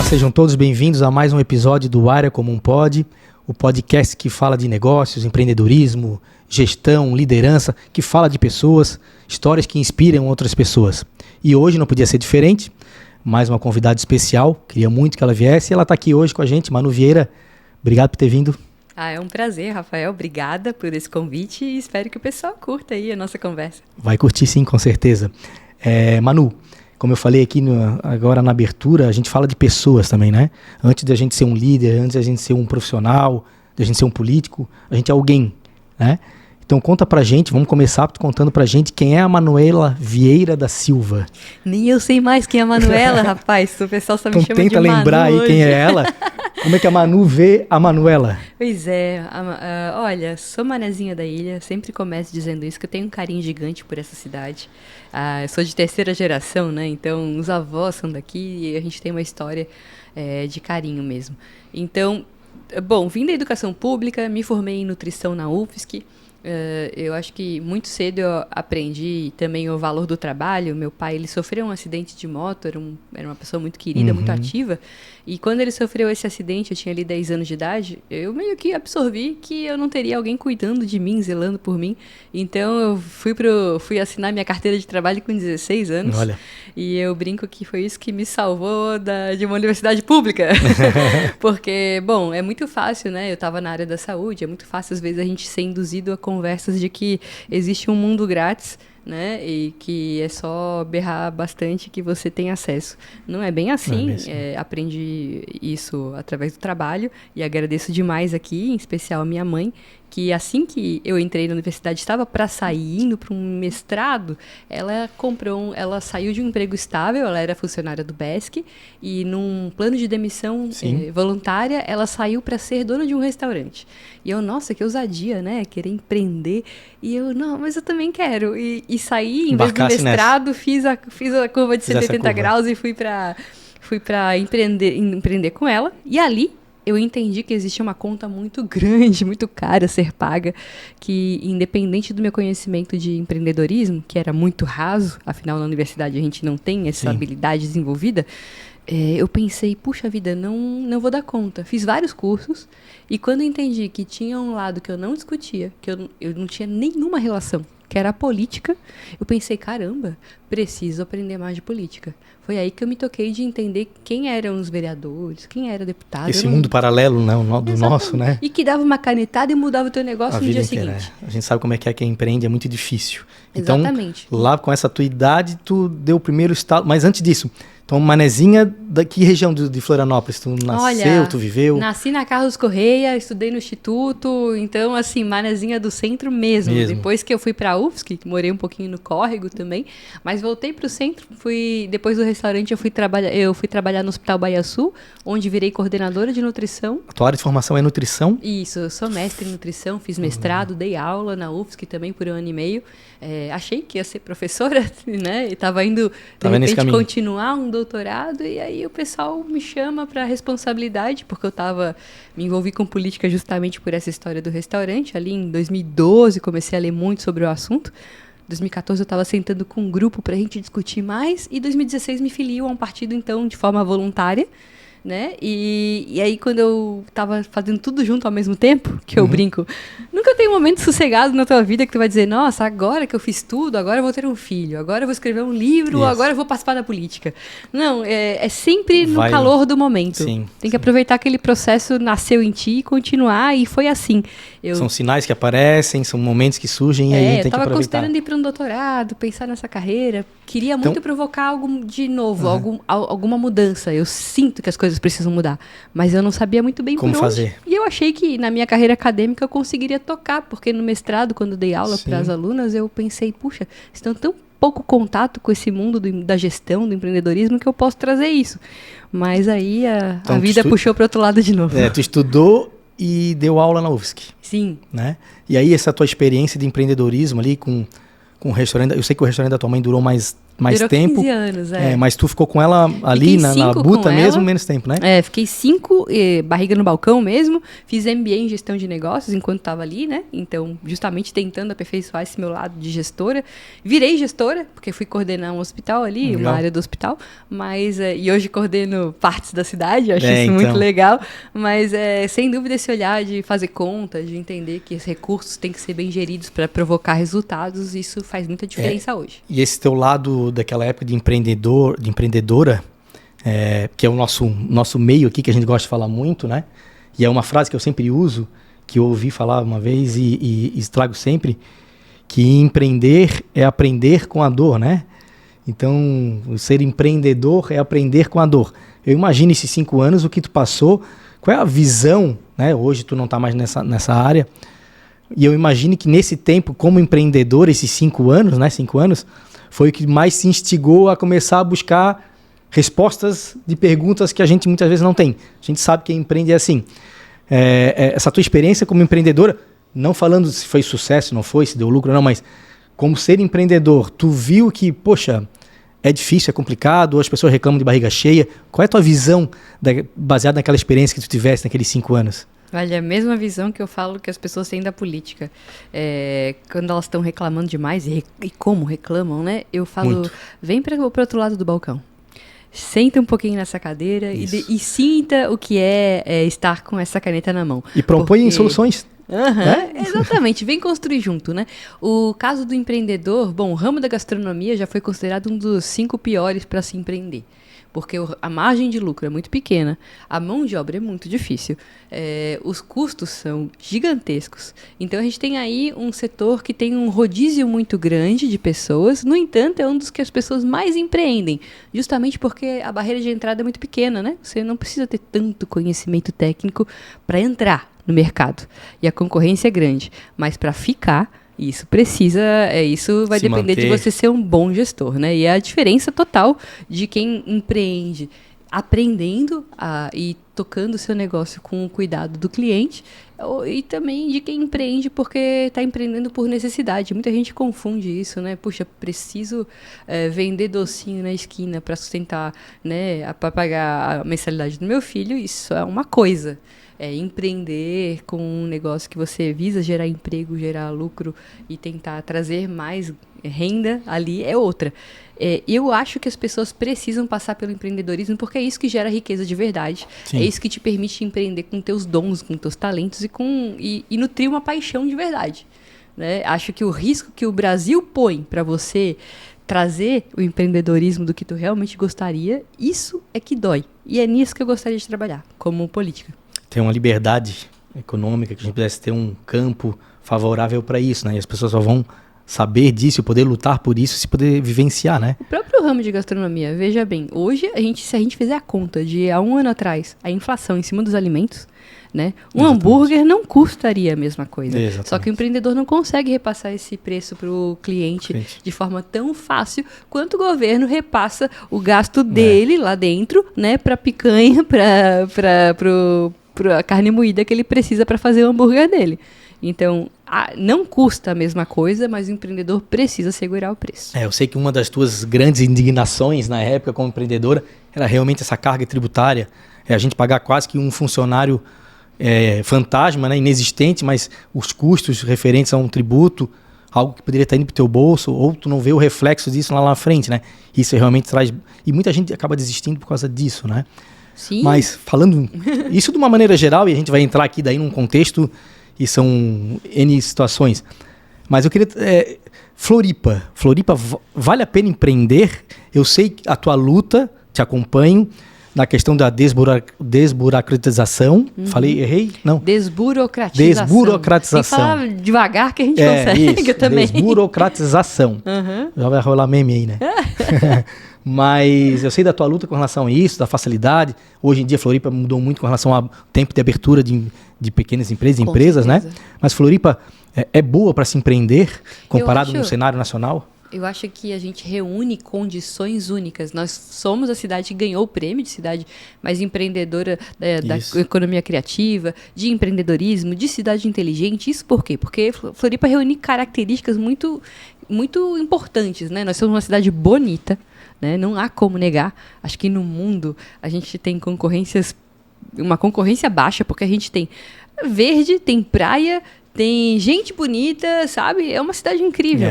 sejam todos bem-vindos a mais um episódio do Área Comum Pod, o podcast que fala de negócios, empreendedorismo, gestão, liderança, que fala de pessoas, histórias que inspiram outras pessoas. E hoje não podia ser diferente, mais uma convidada especial, queria muito que ela viesse, e ela está aqui hoje com a gente, Manu Vieira. Obrigado por ter vindo. É um prazer, Rafael. Obrigada por esse convite e espero que o pessoal curta aí a nossa conversa. Vai curtir sim, com certeza. Manu, como eu falei aqui agora na abertura, a gente fala de pessoas também, né? Antes de a gente ser um líder, antes de a gente ser um profissional, de a gente ser um político, a gente é alguém, né? Então conta pra gente, vamos começar contando pra gente quem é a Manuela Vieira da Silva. Nem eu sei mais quem é a Manuela, rapaz. O pessoal só me chama de Manu. Então tenta lembrar aí quem é ela. Como é que a Manu vê a Manuela? Pois é, olha, sou manezinha da ilha, sempre começo dizendo isso, que eu tenho um carinho gigante por essa cidade. Eu sou de terceira geração, né? Então os avós são daqui e a gente tem uma história de carinho mesmo. Então, bom, vim da educação pública, me formei em nutrição na UFSC. Eu acho que muito cedo eu aprendi também o valor do trabalho. Meu pai, ele sofreu um acidente de moto, era uma pessoa muito querida, muito ativa. E quando ele sofreu esse acidente, eu tinha ali 10 anos de idade, eu meio que absorvi que eu não teria alguém cuidando de mim, zelando por mim. Então eu fui assinar minha carteira de trabalho com 16 anos. Olha. E eu brinco que foi isso que me salvou de uma universidade pública. Porque, bom, é muito fácil, né? Eu estava na área da saúde, é muito fácil às vezes a gente ser induzido a conversas de que existe um mundo grátis, né? E que é só berrar bastante que você tem acesso. Não é bem assim. Não é bem assim. Aprendi isso através do trabalho e agradeço demais aqui, em especial a minha mãe, que assim que eu entrei na universidade, estava para sair, indo para um mestrado, ela saiu de um emprego estável, ela era funcionária do BESC, e num plano de demissão voluntária, ela saiu para ser dona de um restaurante. E eu, nossa, que ousadia, né? Querer empreender. E eu, não, mas eu também quero. E saí, em vez do mestrado, fiz a curva de 180 graus e fui para empreender com ela. E ali, eu entendi que existia uma conta muito grande, muito cara a ser paga, que independente do meu conhecimento de empreendedorismo, que era muito raso, afinal na universidade a gente não tem essa habilidade desenvolvida, eu pensei, puxa vida, não vou dar conta. Fiz vários cursos e quando eu entendi que tinha um lado que eu não discutia, que eu não tinha nenhuma relação, que era a política, eu pensei, caramba, preciso aprender mais de política. Foi aí que eu me toquei de entender quem eram os vereadores, quem era deputado. Esse mundo paralelo, né, do nosso, né? E que dava uma canetada e mudava o teu negócio no dia seguinte. A gente sabe como é que quem empreende, é muito difícil. Exatamente. Então, lá com essa tua idade, tu deu o primeiro estalo. Mas antes disso, então, manezinha, da que região de Florianópolis? Tu nasceu, tu viveu? Nasci na Carlos Correia, estudei no Instituto, então, assim, manezinha do centro mesmo. Depois que eu fui pra UFSC, morei um pouquinho no Córrego também, mas voltei pro centro, depois do restaurante eu fui trabalhar no Hospital Bahia Sul, onde virei coordenadora de nutrição. A tua área de formação é nutrição? Isso, eu sou mestre em nutrição, fiz mestrado, dei aula na UFSC também por 1 ano e meio. Achei que ia ser professora, né? E estava indo, de repente, continuar um doutorado, e aí o pessoal me chama para responsabilidade, porque me envolvi com política justamente por essa história do restaurante. Ali em 2012 comecei a ler muito sobre o assunto. Em 2014 eu estava sentando com um grupo para a gente discutir mais, e em 2016 me filio a um partido, então, de forma voluntária, né? E aí quando eu tava fazendo tudo junto ao mesmo tempo, que eu brinco, nunca tem um momento sossegado na tua vida que tu vai dizer, nossa, agora que eu fiz tudo, agora eu vou ter um filho, agora eu vou escrever um livro, agora eu vou participar da política. Não, é sempre no calor do momento. Tem que aproveitar que aquele processo nasceu em ti e continuar, e foi assim. São sinais que aparecem, são momentos que surgem, e aí a gente tem que aproveitar. Eu tava considerando ir para um doutorado, pensar nessa carreira, queria muito provocar algo de novo, alguma mudança. Eu sinto que as coisas precisam mudar, mas eu não sabia muito bem como por onde. Fazer. E eu achei que na minha carreira acadêmica eu conseguiria tocar, porque no mestrado, quando dei aula para as alunas, eu pensei, puxa, estão tão pouco contato com esse mundo da gestão, do empreendedorismo, que eu posso trazer isso. Mas aí a vida puxou para o outro lado de novo. Tu estudou e deu aula na UFSC. Sim. Né? E aí essa tua experiência de empreendedorismo ali com o restaurante, eu sei que o restaurante da tua mãe durou mais mais Durou tempo. 15 anos, Mas tu ficou com ela ali Fiquei na 5 labuta com mesmo, ela. menos tempo, né? Fiquei 5, barriga no balcão mesmo. Fiz MBA em gestão de negócios enquanto estava ali, né? Então, justamente tentando aperfeiçoar esse meu lado de gestora. Virei gestora, porque fui coordenar um hospital ali, Legal. uma área do hospital. E hoje coordeno partes da cidade, eu acho isso então. muito legal. Mas, sem dúvida, esse olhar de fazer conta, de entender que os recursos têm que ser bem geridos para provocar resultados, isso faz muita diferença hoje. E esse teu lado daquela época de empreendedora, que é o nosso meio aqui, que a gente gosta de falar muito, né? E é uma frase que eu sempre uso, que eu ouvi falar uma vez e trago sempre, que empreender é aprender com a dor, né? Então, ser empreendedor é aprender com a dor. Eu imagino esses 5 anos, o que tu passou, qual é a visão, né? Hoje tu não está mais nessa área, e eu imagino que nesse tempo, como empreendedor, esses 5 anos, né? 5 anos, foi o que mais se instigou a começar a buscar respostas de perguntas que a gente muitas vezes não tem. A gente sabe que quem empreende é assim. Essa tua experiência como empreendedora, não falando se foi sucesso, não foi, se deu lucro ou não, mas como ser empreendedor, tu viu que, poxa, é difícil, é complicado, as pessoas reclamam de barriga cheia. Qual é a tua visão baseada naquela experiência que tu tivesse naqueles 5 anos? Olha, a mesma visão que eu falo que as pessoas têm da política. Quando elas estão reclamando demais, e como reclamam, né? Eu falo, Muito. Vem para o outro lado do balcão. Senta um pouquinho nessa cadeira e sinta o que é estar com essa caneta na mão. E propõe soluções. Exatamente, vem construir junto, né? O caso do empreendedor, bom, o ramo da gastronomia já foi considerado um dos 5 piores para se empreender. Porque a margem de lucro é muito pequena, a mão de obra é muito difícil, os custos são gigantescos. Então a gente tem aí um setor que tem um rodízio muito grande de pessoas, no entanto é um dos que as pessoas mais empreendem, justamente porque a barreira de entrada é muito pequena, né? Você não precisa ter tanto conhecimento técnico para entrar no mercado. E a concorrência é grande, mas para ficar... Isso vai depender de você ser um bom gestor, né? E é a diferença total de quem empreende aprendendo e tocando o seu negócio com o cuidado do cliente e também de quem empreende porque está empreendendo por necessidade. Muita gente confunde isso, né? Puxa, preciso vender docinho na esquina para sustentar, né? Para pagar a mensalidade do meu filho. Isso é uma coisa. Empreender com um negócio que você visa gerar emprego, gerar lucro e tentar trazer mais renda ali é outra. Eu acho que as pessoas precisam passar pelo empreendedorismo porque é isso que gera riqueza de verdade. Sim. É isso que te permite empreender com teus dons, com teus talentos e nutrir uma paixão de verdade. Né? Acho que o risco que o Brasil põe para você trazer o empreendedorismo do que tu realmente gostaria, isso é que dói. E é nisso que eu gostaria de trabalhar, como política. Tem uma liberdade econômica, que a gente pudesse ter um campo favorável para isso, né? E as pessoas só vão saber disso, poder lutar por isso, se poder vivenciar, né? O próprio ramo de gastronomia, veja bem, hoje, se a gente fizer a conta de há 1 ano atrás, a inflação em cima dos alimentos, né? Um hambúrguer não custaria a mesma coisa. Exatamente. Só que o empreendedor não consegue repassar esse preço para o cliente de forma tão fácil quanto o governo repassa o gasto dele lá dentro, né? Para picanha, para a carne moída que ele precisa para fazer o hambúrguer dele. Então, não custa a mesma coisa, mas o empreendedor precisa segurar o preço. Eu sei que uma das tuas grandes indignações na época como empreendedora era realmente essa carga tributária. A gente pagar quase que um funcionário fantasma, né, inexistente, mas os custos referentes a um tributo, algo que poderia estar indo para o teu bolso, ou tu não vê o reflexo disso lá na frente, né? Isso realmente traz... E muita gente acaba desistindo por causa disso, né? Sim. Mas falando isso de uma maneira geral, e a gente vai entrar aqui daí num contexto, e são N situações. Mas eu queria... Floripa, vale a pena empreender? Eu sei que a tua luta, te acompanho, na questão da desburocratização. Falei, errei? Não. Desburocratização. Tem que falar devagar que a gente consegue isso, também. Desburocratização. Já vai rolar meme aí, né? Mas eu sei da tua luta com relação a isso, da facilidade. Hoje em dia, Floripa mudou muito com relação ao tempo de abertura de pequenas empresas, né? Mas Floripa é boa para se empreender comparado no cenário nacional? Eu acho que a gente reúne condições únicas. Nós somos a cidade que ganhou o prêmio de cidade mais empreendedora da economia criativa, de empreendedorismo, de cidade inteligente. Isso por quê? Porque Floripa reúne características muito, muito importantes, né? Nós somos uma cidade bonita, né? Não há como negar. Acho que no mundo a gente tem uma concorrência baixa, porque a gente tem verde, tem praia, tem gente bonita, sabe? É uma cidade incrível.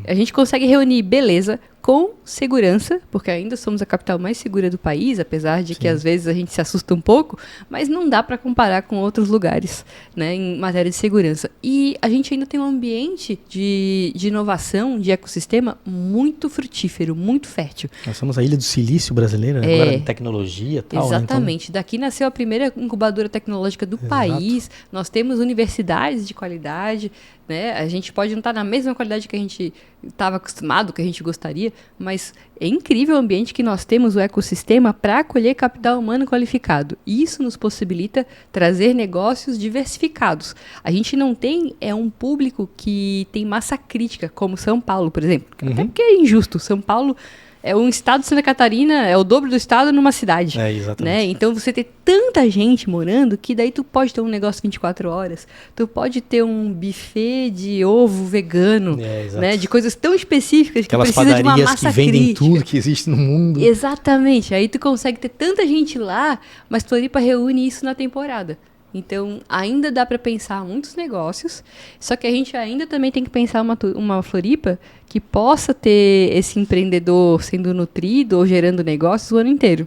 A gente consegue reunir beleza com segurança, porque ainda somos a capital mais segura do país, apesar de que às vezes a gente se assusta um pouco, mas não dá para comparar com outros lugares, né, em matéria de segurança. E a gente ainda tem um ambiente de inovação, de ecossistema muito frutífero, muito fértil. Nós somos a Ilha do Silício brasileira, agora de tecnologia e tal. Exatamente. Né? Então... Daqui nasceu a primeira incubadora tecnológica do país. Nós temos universidades de qualidade, né? A gente pode não estar na mesma qualidade que a gente estava acostumado, que a gente gostaria, mas é incrível o ambiente que nós temos, o ecossistema, para acolher capital humano qualificado. Isso nos possibilita trazer negócios diversificados. A gente não tem um público que tem massa crítica, como São Paulo, por exemplo. Até porque é injusto. São Paulo é um estado de Santa Catarina, é o dobro do estado numa cidade. Exatamente. Né? Então, você ter tanta gente morando que daí tu pode ter um negócio 24 horas, tu pode ter um buffet de ovo vegano, né? De coisas tão específicas que precisa de uma massa que vendem crítica. Tudo que existe no mundo. Exatamente. Aí tu consegue ter tanta gente lá, mas Floripa reúne isso na temporada. Então, ainda dá para pensar muitos negócios, só que a gente ainda também tem que pensar uma Floripa que possa ter esse empreendedor sendo nutrido ou gerando negócios o ano inteiro.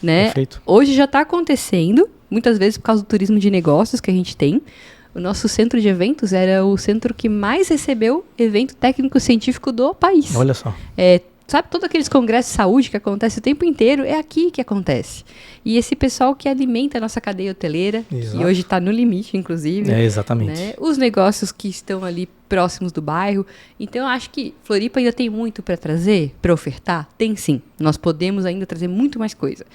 Né? Perfeito. Hoje já está acontecendo, muitas vezes por causa do turismo de negócios que a gente tem. O nosso centro de eventos era o centro que mais recebeu evento técnico-científico do país. Olha só. Sabe, todos aqueles congressos de saúde que acontecem o tempo inteiro, é aqui que acontece. E esse pessoal que alimenta a nossa cadeia hoteleira, que hoje está no limite, inclusive. Exatamente. Né? Os negócios que estão ali próximos do bairro. Então, eu acho que Floripa ainda tem muito para trazer, para ofertar? Tem sim. Nós podemos ainda trazer muito mais coisa.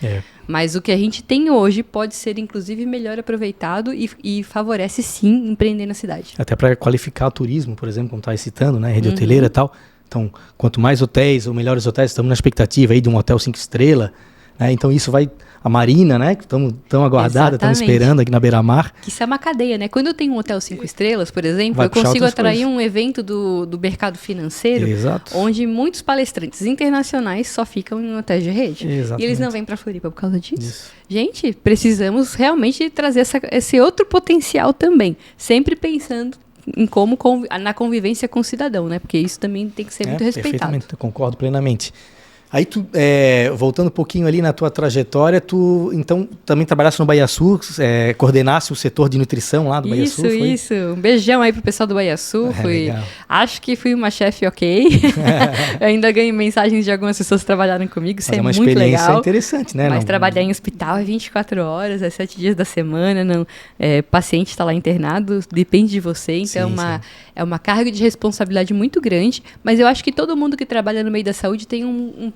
Mas o que a gente tem hoje pode ser, inclusive, melhor aproveitado e favorece, sim, empreender na cidade. Até para qualificar o turismo, por exemplo, como está citando, né? Rede hoteleira e tal. Então, quanto mais hotéis ou melhores hotéis, estamos na expectativa aí de um hotel 5 estrelas, né? Então isso vai... A Marina, né? Que estamos tão aguardada, estamos esperando aqui na Beira-Mar. Que isso é uma cadeia, né? Quando eu tenho um hotel 5 estrelas, por exemplo, eu consigo atrair um evento do mercado financeiro, onde muitos palestrantes internacionais só ficam em hotéis de rede. Exatamente. E eles não vêm para Floripa por causa disso. Gente, precisamos realmente trazer esse outro potencial também. Sempre pensando em como na convivência com o cidadão, né? Porque isso também tem que ser muito respeitado. Perfeitamente, eu concordo plenamente. Aí tu, voltando um pouquinho ali na tua trajetória, tu então também trabalhasse no Bahia Sul, coordenasse o setor de nutrição lá do Bahia Sul, foi? Isso. Um beijão aí pro pessoal do Bahia Sul. Acho que fui uma chefe ok. Eu ainda ganhei mensagens de algumas pessoas que trabalharam comigo, isso é muito legal. Mas é uma experiência interessante, né? Mas trabalhar em hospital é 24 horas, é 7 dias da semana, não, paciente está lá internado, depende de você, então é uma carga de responsabilidade muito grande, mas eu acho que todo mundo que trabalha no meio da saúde tem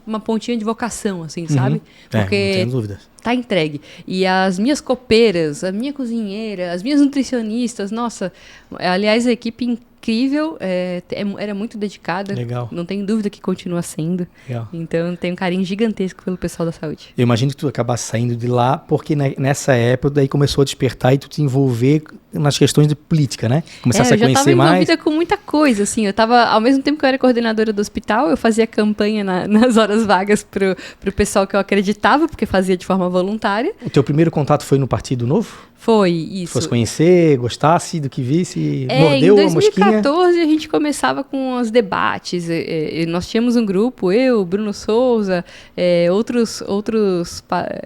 uma pontinha de vocação, assim, sabe? Porque não tenho dúvidas. Tá entregue. E as minhas copeiras, a minha cozinheira, as minhas nutricionistas, nossa, aliás, a equipe incrível, era muito dedicada. Legal. Não tenho dúvida que continua sendo. Legal. Então, tenho um carinho gigantesco pelo pessoal da saúde. Eu imagino que tu acabasse saindo de lá, porque nessa época daí começou a despertar e tu te envolver nas questões de política, né? Começasse a conhecer mais. Eu já estava envolvida com muita coisa, assim. Eu estava, ao mesmo tempo que eu era coordenadora do hospital, eu fazia campanha nas horas vagas pro pessoal que eu acreditava, porque fazia de forma voluntária. O teu primeiro contato foi no Partido Novo? Foi, isso. Fosse conhecer, gostasse do que visse, mordeu a mosquinha? Em 2014 a gente começava com os debates. Nós tínhamos um grupo, eu, Bruno Souza, outros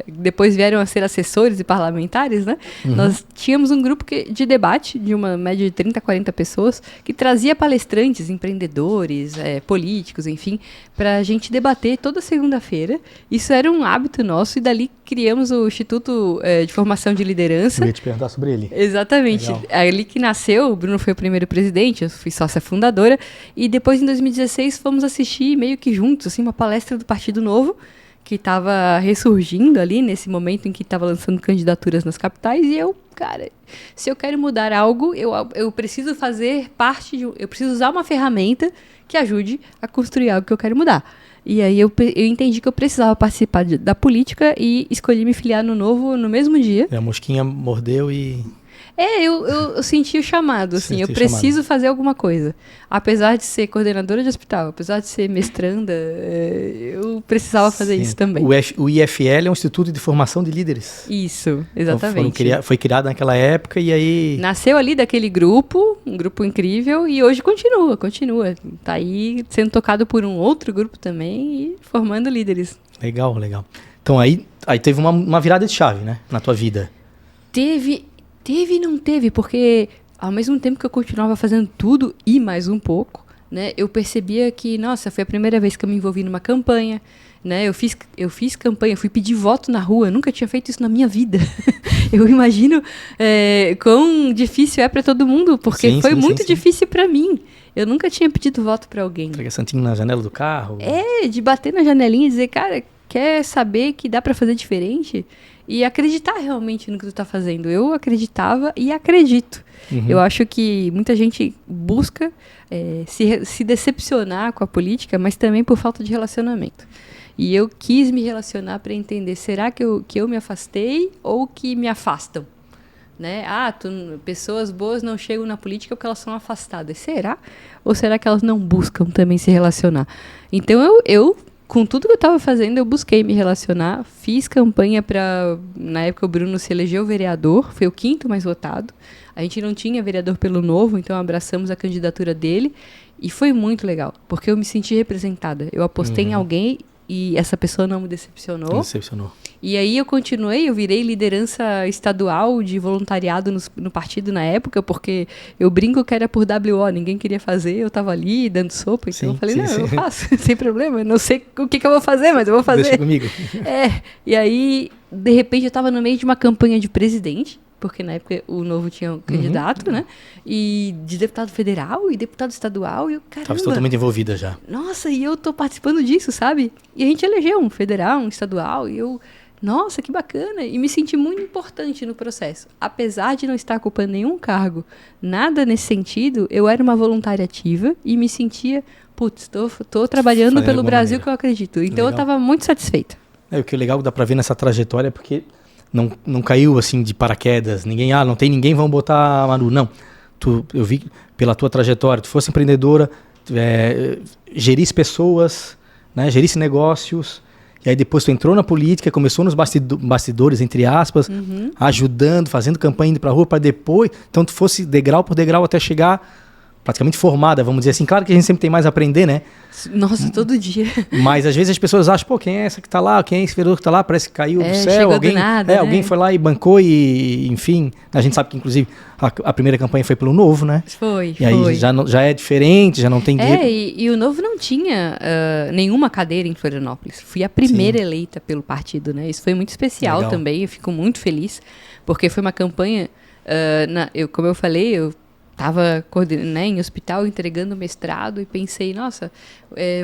depois vieram a ser assessores e parlamentares, né? Nós tínhamos um grupo de debate, de uma média de 30, 40 pessoas, que trazia palestrantes, empreendedores, políticos, enfim, para a gente debater toda segunda-feira. Isso era um hábito nosso e dali criamos o Instituto de Formação de Liderança. Eu ia te perguntar sobre ele. Exatamente. Legal. Ali que nasceu, o Bruno foi o primeiro presidente, eu fui sócia fundadora, e depois em 2016 fomos assistir meio que juntos, assim, uma palestra do Partido Novo, que estava ressurgindo ali nesse momento em que estava lançando candidaturas nas capitais, e eu, cara, se eu quero mudar algo, eu preciso fazer parte eu preciso usar uma ferramenta que ajude a construir algo que eu quero mudar. E aí eu entendi que eu precisava participar da política e escolhi me filiar no Novo no mesmo dia. A mosquinha mordeu e... Eu senti o chamado, assim, eu preciso fazer alguma coisa. Apesar de ser coordenadora de hospital, apesar de ser mestranda, eu precisava fazer isso também. O IFL é um Instituto de Formação de Líderes. Isso, exatamente. Foi criado naquela época e aí... Nasceu ali daquele grupo, um grupo incrível, e hoje continua. Tá aí sendo tocado por um outro grupo também e formando líderes. Legal. Então aí teve uma virada de chave, né, na tua vida. Teve e não teve, porque ao mesmo tempo que eu continuava fazendo tudo e mais um pouco, né, eu percebia que, nossa, foi a primeira vez que eu me envolvi numa campanha, né, eu fiz campanha, fui pedir voto na rua, eu nunca tinha feito isso na minha vida. Eu imagino quão difícil é para todo mundo, porque foi muito difícil para mim. Eu nunca tinha pedido voto para alguém. Entrega santinho na janela do carro. De bater na janelinha e dizer, cara, quer saber que dá para fazer diferente? E acreditar realmente no que tu tá fazendo. Eu acreditava e acredito. Uhum. Eu acho que muita gente busca se decepcionar com a política, mas também por falta de relacionamento. E eu quis me relacionar para entender, será que eu me afastei ou que me afastam? Né? Pessoas boas não chegam na política porque elas são afastadas. Será? Ou será que elas não buscam também se relacionar? Então eu com tudo que eu estava fazendo, eu busquei me relacionar, fiz campanha para... Na época o Bruno se elegeu vereador, foi o 5º mais votado. A gente não tinha vereador pelo Novo, então abraçamos a candidatura dele. E foi muito legal, porque eu me senti representada. Eu apostei em alguém e essa pessoa não me decepcionou. E aí eu continuei, eu virei liderança estadual de voluntariado no partido na época, porque eu brinco que era por WO, ninguém queria fazer, eu estava ali dando sopa, então eu falei, eu faço, sem problema, não sei o que eu vou fazer, mas eu vou fazer. Deixa comigo. E aí, de repente, eu estava no meio de uma campanha de presidente, porque na época o Novo tinha um candidato, né? E de deputado federal e deputado estadual, e eu, caramba... Estava totalmente envolvida já. Nossa, e eu tô participando disso, sabe? E a gente elegeu um federal, um estadual, e eu... Nossa, que bacana! E me senti muito importante no processo. Apesar de não estar ocupando nenhum cargo, nada nesse sentido, eu era uma voluntária ativa e me sentia, tô trabalhando pelo Brasil que eu acredito. Então eu estava muito satisfeita. O que é legal, dá pra ver nessa trajetória, porque não caiu assim de paraquedas, não tem ninguém, vamos botar a Manu. Não, eu vi pela tua trajetória, tu fosse empreendedora, gerisse pessoas, né, gerisse negócios. E aí depois tu entrou na política, começou nos bastidores, entre aspas, ajudando, fazendo campanha, indo pra rua, para depois... Então tu fosse degrau por degrau até chegar praticamente formada, vamos dizer assim. Claro que a gente sempre tem mais a aprender, né? Nossa, todo dia. Mas às vezes as pessoas acham, quem é essa que tá lá? Quem é esse vereador que tá lá? Parece que caiu do céu. Alguém, do nada, alguém foi lá e bancou e, enfim... A gente sabe que, inclusive, a primeira campanha foi pelo Novo, né? Foi. Aí já é diferente, já não tem... E o Novo não tinha nenhuma cadeira em Florianópolis. Fui a primeira eleita pelo partido, né? Isso foi muito especial também. Eu fico muito feliz, porque foi uma campanha... como eu falei, eu estava em hospital entregando mestrado e pensei, nossa,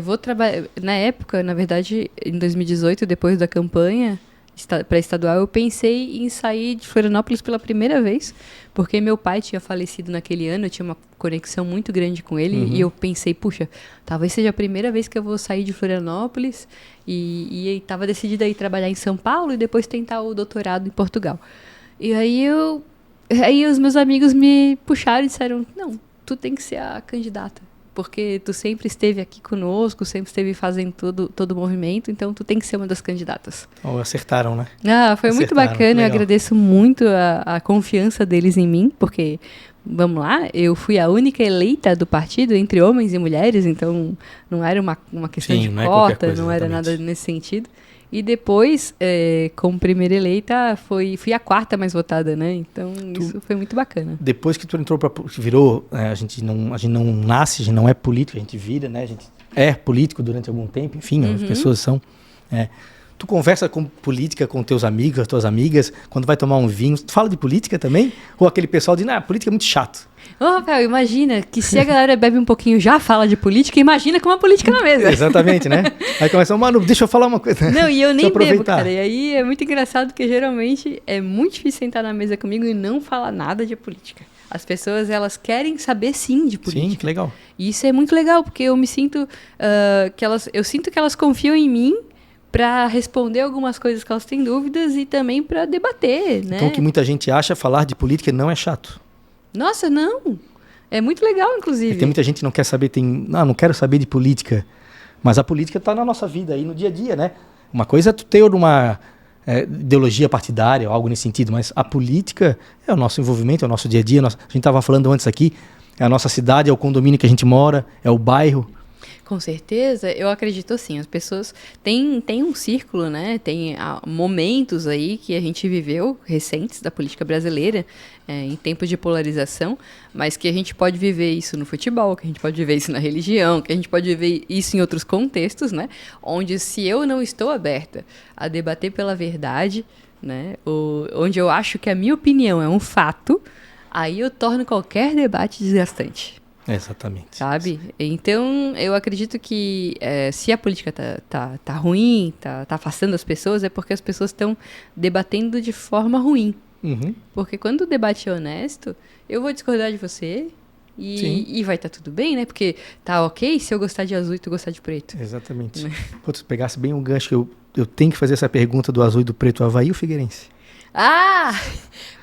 vou trabalhar... Na época, na verdade, em 2018, depois da campanha pré-estadual, eu pensei em sair de Florianópolis pela primeira vez, porque meu pai tinha falecido naquele ano, eu tinha uma conexão muito grande com ele, e eu pensei, puxa, talvez seja a primeira vez que eu vou sair de Florianópolis, e estava decidida a ir trabalhar em São Paulo e depois tentar o doutorado em Portugal. E aí os meus amigos me puxaram e disseram, não, tu tem que ser a candidata, porque tu sempre esteve aqui conosco, sempre esteve fazendo todo o movimento, então tu tem que ser uma das candidatas. Acertaram, né? Foi muito bacana, eu agradeço muito a confiança deles em mim, porque, vamos lá, eu fui a única eleita do partido entre homens e mulheres, então não era uma questão de cota, não era nada nesse sentido. E depois, como primeira eleita, fui a 4ª mais votada, né? Então, isso foi muito bacana. Depois que tu entrou virou, a gente não nasce, a gente não é político, a gente vira, né? A gente é político durante algum tempo, enfim, as pessoas são. Tu conversa com política com teus amigos, tuas amigas, quando vai tomar um vinho, tu fala de política também? Ou aquele pessoal diz, política é muito chato. Ô, Rafael, imagina que se a galera bebe um pouquinho já fala de política, imagina com uma política na mesa. Exatamente, né? Aí começa, mano, deixa eu falar uma coisa. Não, e eu nem bebo, cara. E aí é muito engraçado porque geralmente é muito difícil sentar na mesa comigo e não falar nada de política. As pessoas, elas querem saber sim de política. Sim, que legal. E isso é muito legal, porque eu me sinto eu sinto que elas confiam em mim para responder algumas coisas que elas têm dúvidas e também para debater, né? Então o que muita gente acha, falar de política não é chato. Nossa, não. É muito legal, inclusive. Tem muita gente que não quer saber, não quero saber de política. Mas a política está na nossa vida aí, no dia a dia, né? Uma coisa é tu ter uma ideologia partidária ou algo nesse sentido, mas a política é o nosso envolvimento, é o nosso dia a dia. A gente estava falando antes aqui, é a nossa cidade, é o condomínio que a gente mora, é o bairro. Com certeza, eu acredito assim, as pessoas têm um círculo, né? Tem momentos aí que a gente viveu, recentes da política brasileira, em tempos de polarização, mas que a gente pode viver isso no futebol, que a gente pode viver isso na religião, que a gente pode viver isso em outros contextos, né? Onde se eu não estou aberta a debater pela verdade, né? Onde eu acho que a minha opinião é um fato, aí eu torno qualquer debate desgastante. Exatamente. Sabe? Então, eu acredito que se a política tá ruim, tá afastando as pessoas, é porque as pessoas estão debatendo de forma ruim. Uhum. Porque quando o debate é honesto, eu vou discordar de você e vai estar tudo bem, né? Porque tá ok se eu gostar de azul e tu gostar de preto. Exatamente. Né? Pô, tu pegasse bem um gancho, que eu tenho que fazer essa pergunta do azul e do preto, Avaí ou Figueirense?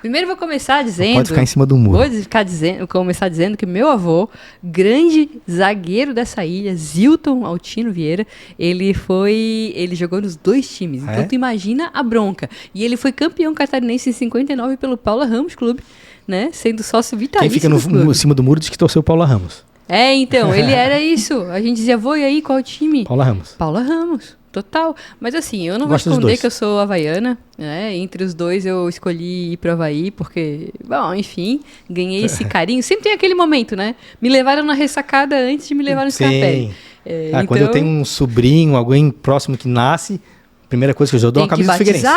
Primeiro vou começar dizendo... Pode ficar em cima do muro. Vou começar dizendo que meu avô, grande zagueiro dessa ilha, Zilton Altino Vieira, ele jogou nos 2 times. Então tu imagina a bronca. E ele foi campeão catarinense em 59 pelo Paula Ramos Clube, né? Sendo sócio vitalício. Quem fica em cima do muro diz que torceu o Paula Ramos. Então, ele era isso. A gente dizia, vô, e aí, qual time? Paula Ramos. Paula Ramos. Total. Mas assim, eu não vou esconder que eu sou havaiana, né? Entre os dois eu escolhi ir pro Avaí, porque, bom, enfim, ganhei esse carinho. Sempre tem aquele momento, né? Me levaram na ressacada antes de me levar no Scarpelli. Então, quando eu tenho um sobrinho, alguém próximo que nasce, a primeira coisa que eu dou é uma camisa do Figueirense.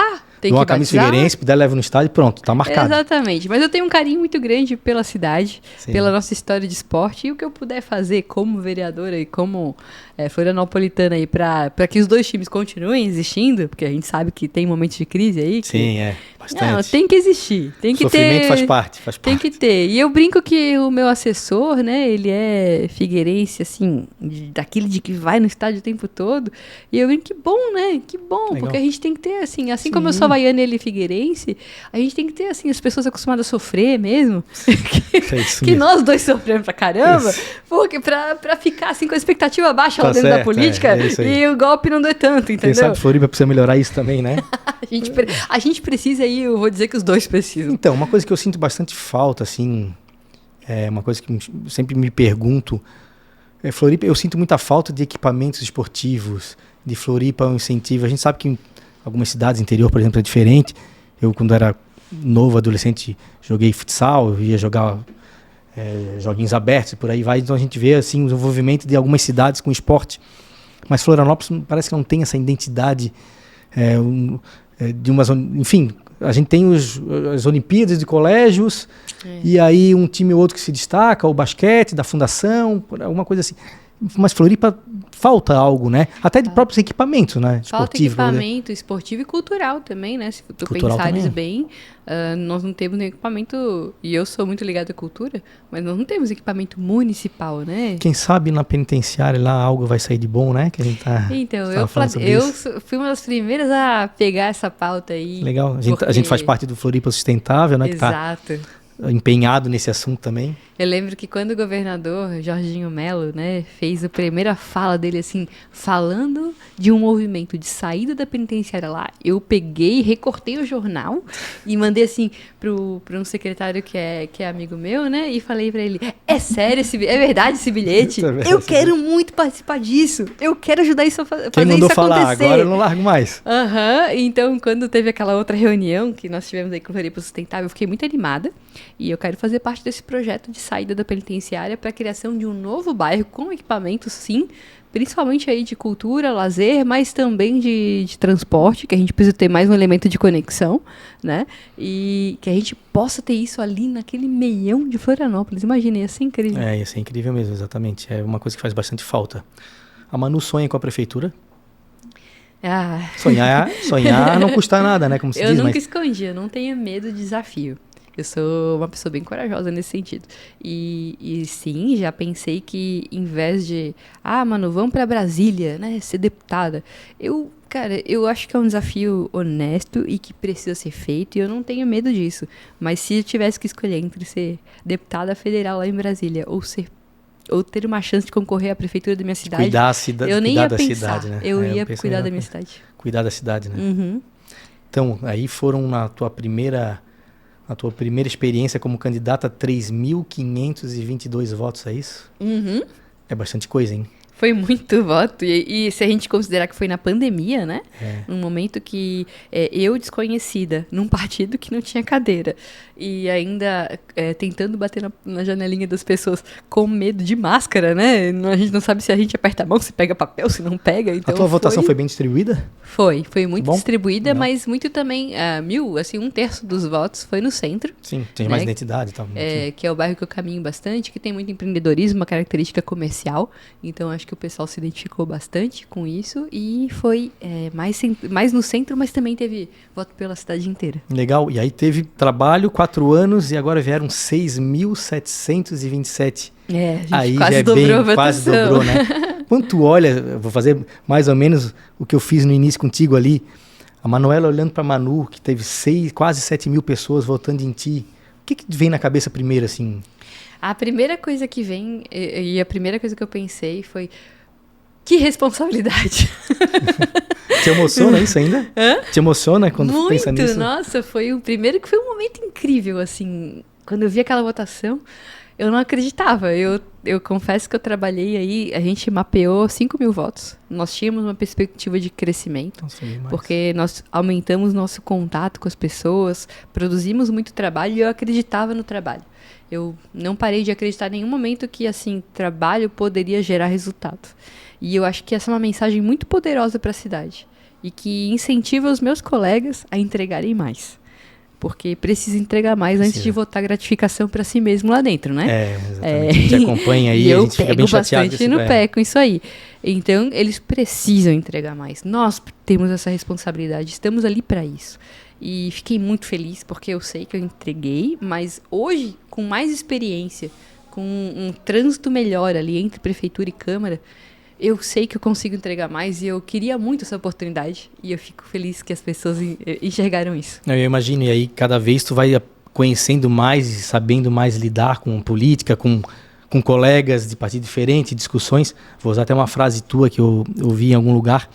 Tem uma que camisa batizar. Figueirense, puder levar no estádio, pronto, tá marcado. Exatamente, mas eu tenho um carinho muito grande pela cidade, Sim. pela nossa história de esporte, e o que eu puder fazer como vereadora e como florianopolitana aí para que os 2 times continuem existindo, porque a gente sabe que tem momentos de crise aí. Sim, bastante. Não, tem que existir, tem que Sofrimento ter. faz parte. Tem que ter. E eu brinco que o meu assessor, né, ele é figueirense, assim, daquele de que vai no estádio o tempo todo. E eu brinco que bom, né? Que bom, legal. Porque a gente tem que ter, assim como eu sou havaiana e ele figueirense, a gente tem que ter, assim, as pessoas acostumadas a sofrer mesmo. que nós 2 sofremos pra caramba, porque pra ficar, assim, com a expectativa baixa lá dentro da política e o golpe não dê tanto, entendeu? Quem sabe Floripa precisa melhorar isso também, né? A gente precisa aí, eu vou dizer que os 2 precisam. Então, uma coisa que eu sinto bastante falta, assim, uma coisa que eu sempre me pergunto, Floripa, eu sinto muita falta de equipamentos esportivos, de Floripa um incentivo. A gente sabe que em algumas cidades interior, por exemplo, é diferente. Eu, quando era novo, adolescente, joguei futsal, eu ia jogar joguinhos abertos e por aí vai. Então a gente vê, assim, o desenvolvimento de algumas cidades com esporte. Mas Florianópolis parece que não tem essa identidade de uma zona... Enfim, a gente tem as Olimpíadas de colégios e aí um time ou outro que se destaca, o basquete da fundação, alguma coisa assim. Mas Floripa falta algo, né? Até de próprios equipamentos, né? Falta equipamento esportivo e cultural também, né? Se tu pensares bem, nós não temos nenhum equipamento, e eu sou muito ligada à cultura, mas nós não temos equipamento municipal, né? Quem sabe na penitenciária lá algo vai sair de bom, né? Que a gente tá. Então, eu fui uma das primeiras a pegar essa pauta aí. Legal. A gente faz parte do Floripa Sustentável, né? Exato. Que tá empenhado nesse assunto também. Eu lembro que quando o governador Jorginho Melo, né, fez a primeira fala dele, assim, falando de um movimento de saída da penitenciária lá, eu peguei, recortei o jornal e mandei, assim, pro um secretário que é amigo meu, né, e falei pra ele, é sério, é verdade esse bilhete? Eu quero muito participar disso, eu quero ajudar isso a fazer isso acontecer. Quem mandou falar, agora eu não largo mais. Então, quando teve aquela outra reunião que nós tivemos aí com o Floripa Sustentável, eu fiquei muito animada. E eu quero fazer parte desse projeto de saída da penitenciária para a criação de um novo bairro com equipamentos, sim, principalmente aí de cultura, lazer, mas também de transporte, que a gente precisa ter mais um elemento de conexão, né? E que a gente possa ter isso ali naquele meião de Florianópolis. Imagina, ia ser incrível. Ia ser incrível mesmo, exatamente. É uma coisa que faz bastante falta. A Manu sonha com a prefeitura? Sonhar não custa nada, né? Como se eu diz, nunca escondi, eu não tenho medo de desafio. Eu sou uma pessoa bem corajosa nesse sentido. E sim, já pensei que em vez de... Manu, vamos pra Brasília, né? Ser deputada. Cara, eu acho que é um desafio honesto e que precisa ser feito. E eu não tenho medo disso. Mas se eu tivesse que escolher entre ser deputada federal lá em Brasília ou ter uma chance de concorrer à prefeitura da minha cidade... eu nem ia pensar. Cidade, né? Eu ia cuidar da minha cidade. Cuidar da cidade, né? Uhum. Então, aí foram na tua primeira experiência como candidata, 3.522 votos, é isso? Uhum. É bastante coisa, hein? Foi muito voto. E se a gente considerar que foi na pandemia, né? Num momento que eu, desconhecida, num partido que não tinha cadeira, e ainda tentando bater na janelinha das pessoas com medo de máscara, né? A gente não sabe se a gente aperta a mão, se pega papel, se não pega. Então a tua votação foi bem distribuída? Foi muito distribuída, mas muito também, 1/3 dos votos foi no centro. Sim, tem mais identidade. Tá, que é o bairro que eu caminho bastante, que tem muito empreendedorismo, uma característica comercial. Então, acho que o pessoal se identificou bastante com isso e foi mais no centro, mas também teve voto pela cidade inteira. Legal. E aí teve trabalho, 4 anos, e agora vieram 6.727. A gente aí quase dobrou a votação. Quase dobrou, né? Quando tu olha, eu vou fazer mais ou menos o que eu fiz no início contigo ali, a Manuela olhando para Manu, que teve quase 7.000 pessoas votando em ti. O que vem na cabeça primeiro, assim? A primeira coisa que vem, e a primeira coisa que eu pensei foi, que responsabilidade. Te emociona isso ainda? Te emociona quando muito, pensa nisso? Nossa, foi o primeiro que foi um momento incrível, assim, quando eu vi aquela votação, eu não acreditava. Eu confesso que eu trabalhei aí, a gente mapeou 5.000 votos. Nós tínhamos uma perspectiva de crescimento, porque nós aumentamos nosso contato com as pessoas, produzimos muito trabalho e eu acreditava no trabalho. Eu não parei de acreditar em nenhum momento que, assim, trabalho poderia gerar resultado. E eu acho que essa é uma mensagem muito poderosa para a cidade e que incentiva os meus colegas a entregarem mais. Porque precisa entregar mais antes de votar gratificação para si mesmo lá dentro, né? Exatamente. A gente acompanha aí, a gente fica bem chateado. Eu pego bastante no pé com isso aí. Então, eles precisam entregar mais. Nós temos essa responsabilidade, estamos ali para isso. E fiquei muito feliz porque eu sei que eu entreguei, mas hoje, com mais experiência, com um trânsito melhor ali entre prefeitura e Câmara, eu sei que eu consigo entregar mais e eu queria muito essa oportunidade. E eu fico feliz que as pessoas enxergaram isso. Eu imagino, e aí cada vez tu vai conhecendo mais e sabendo mais lidar com política, com colegas de partido diferente, discussões. Vou usar até uma frase tua que eu ouvi em algum lugar.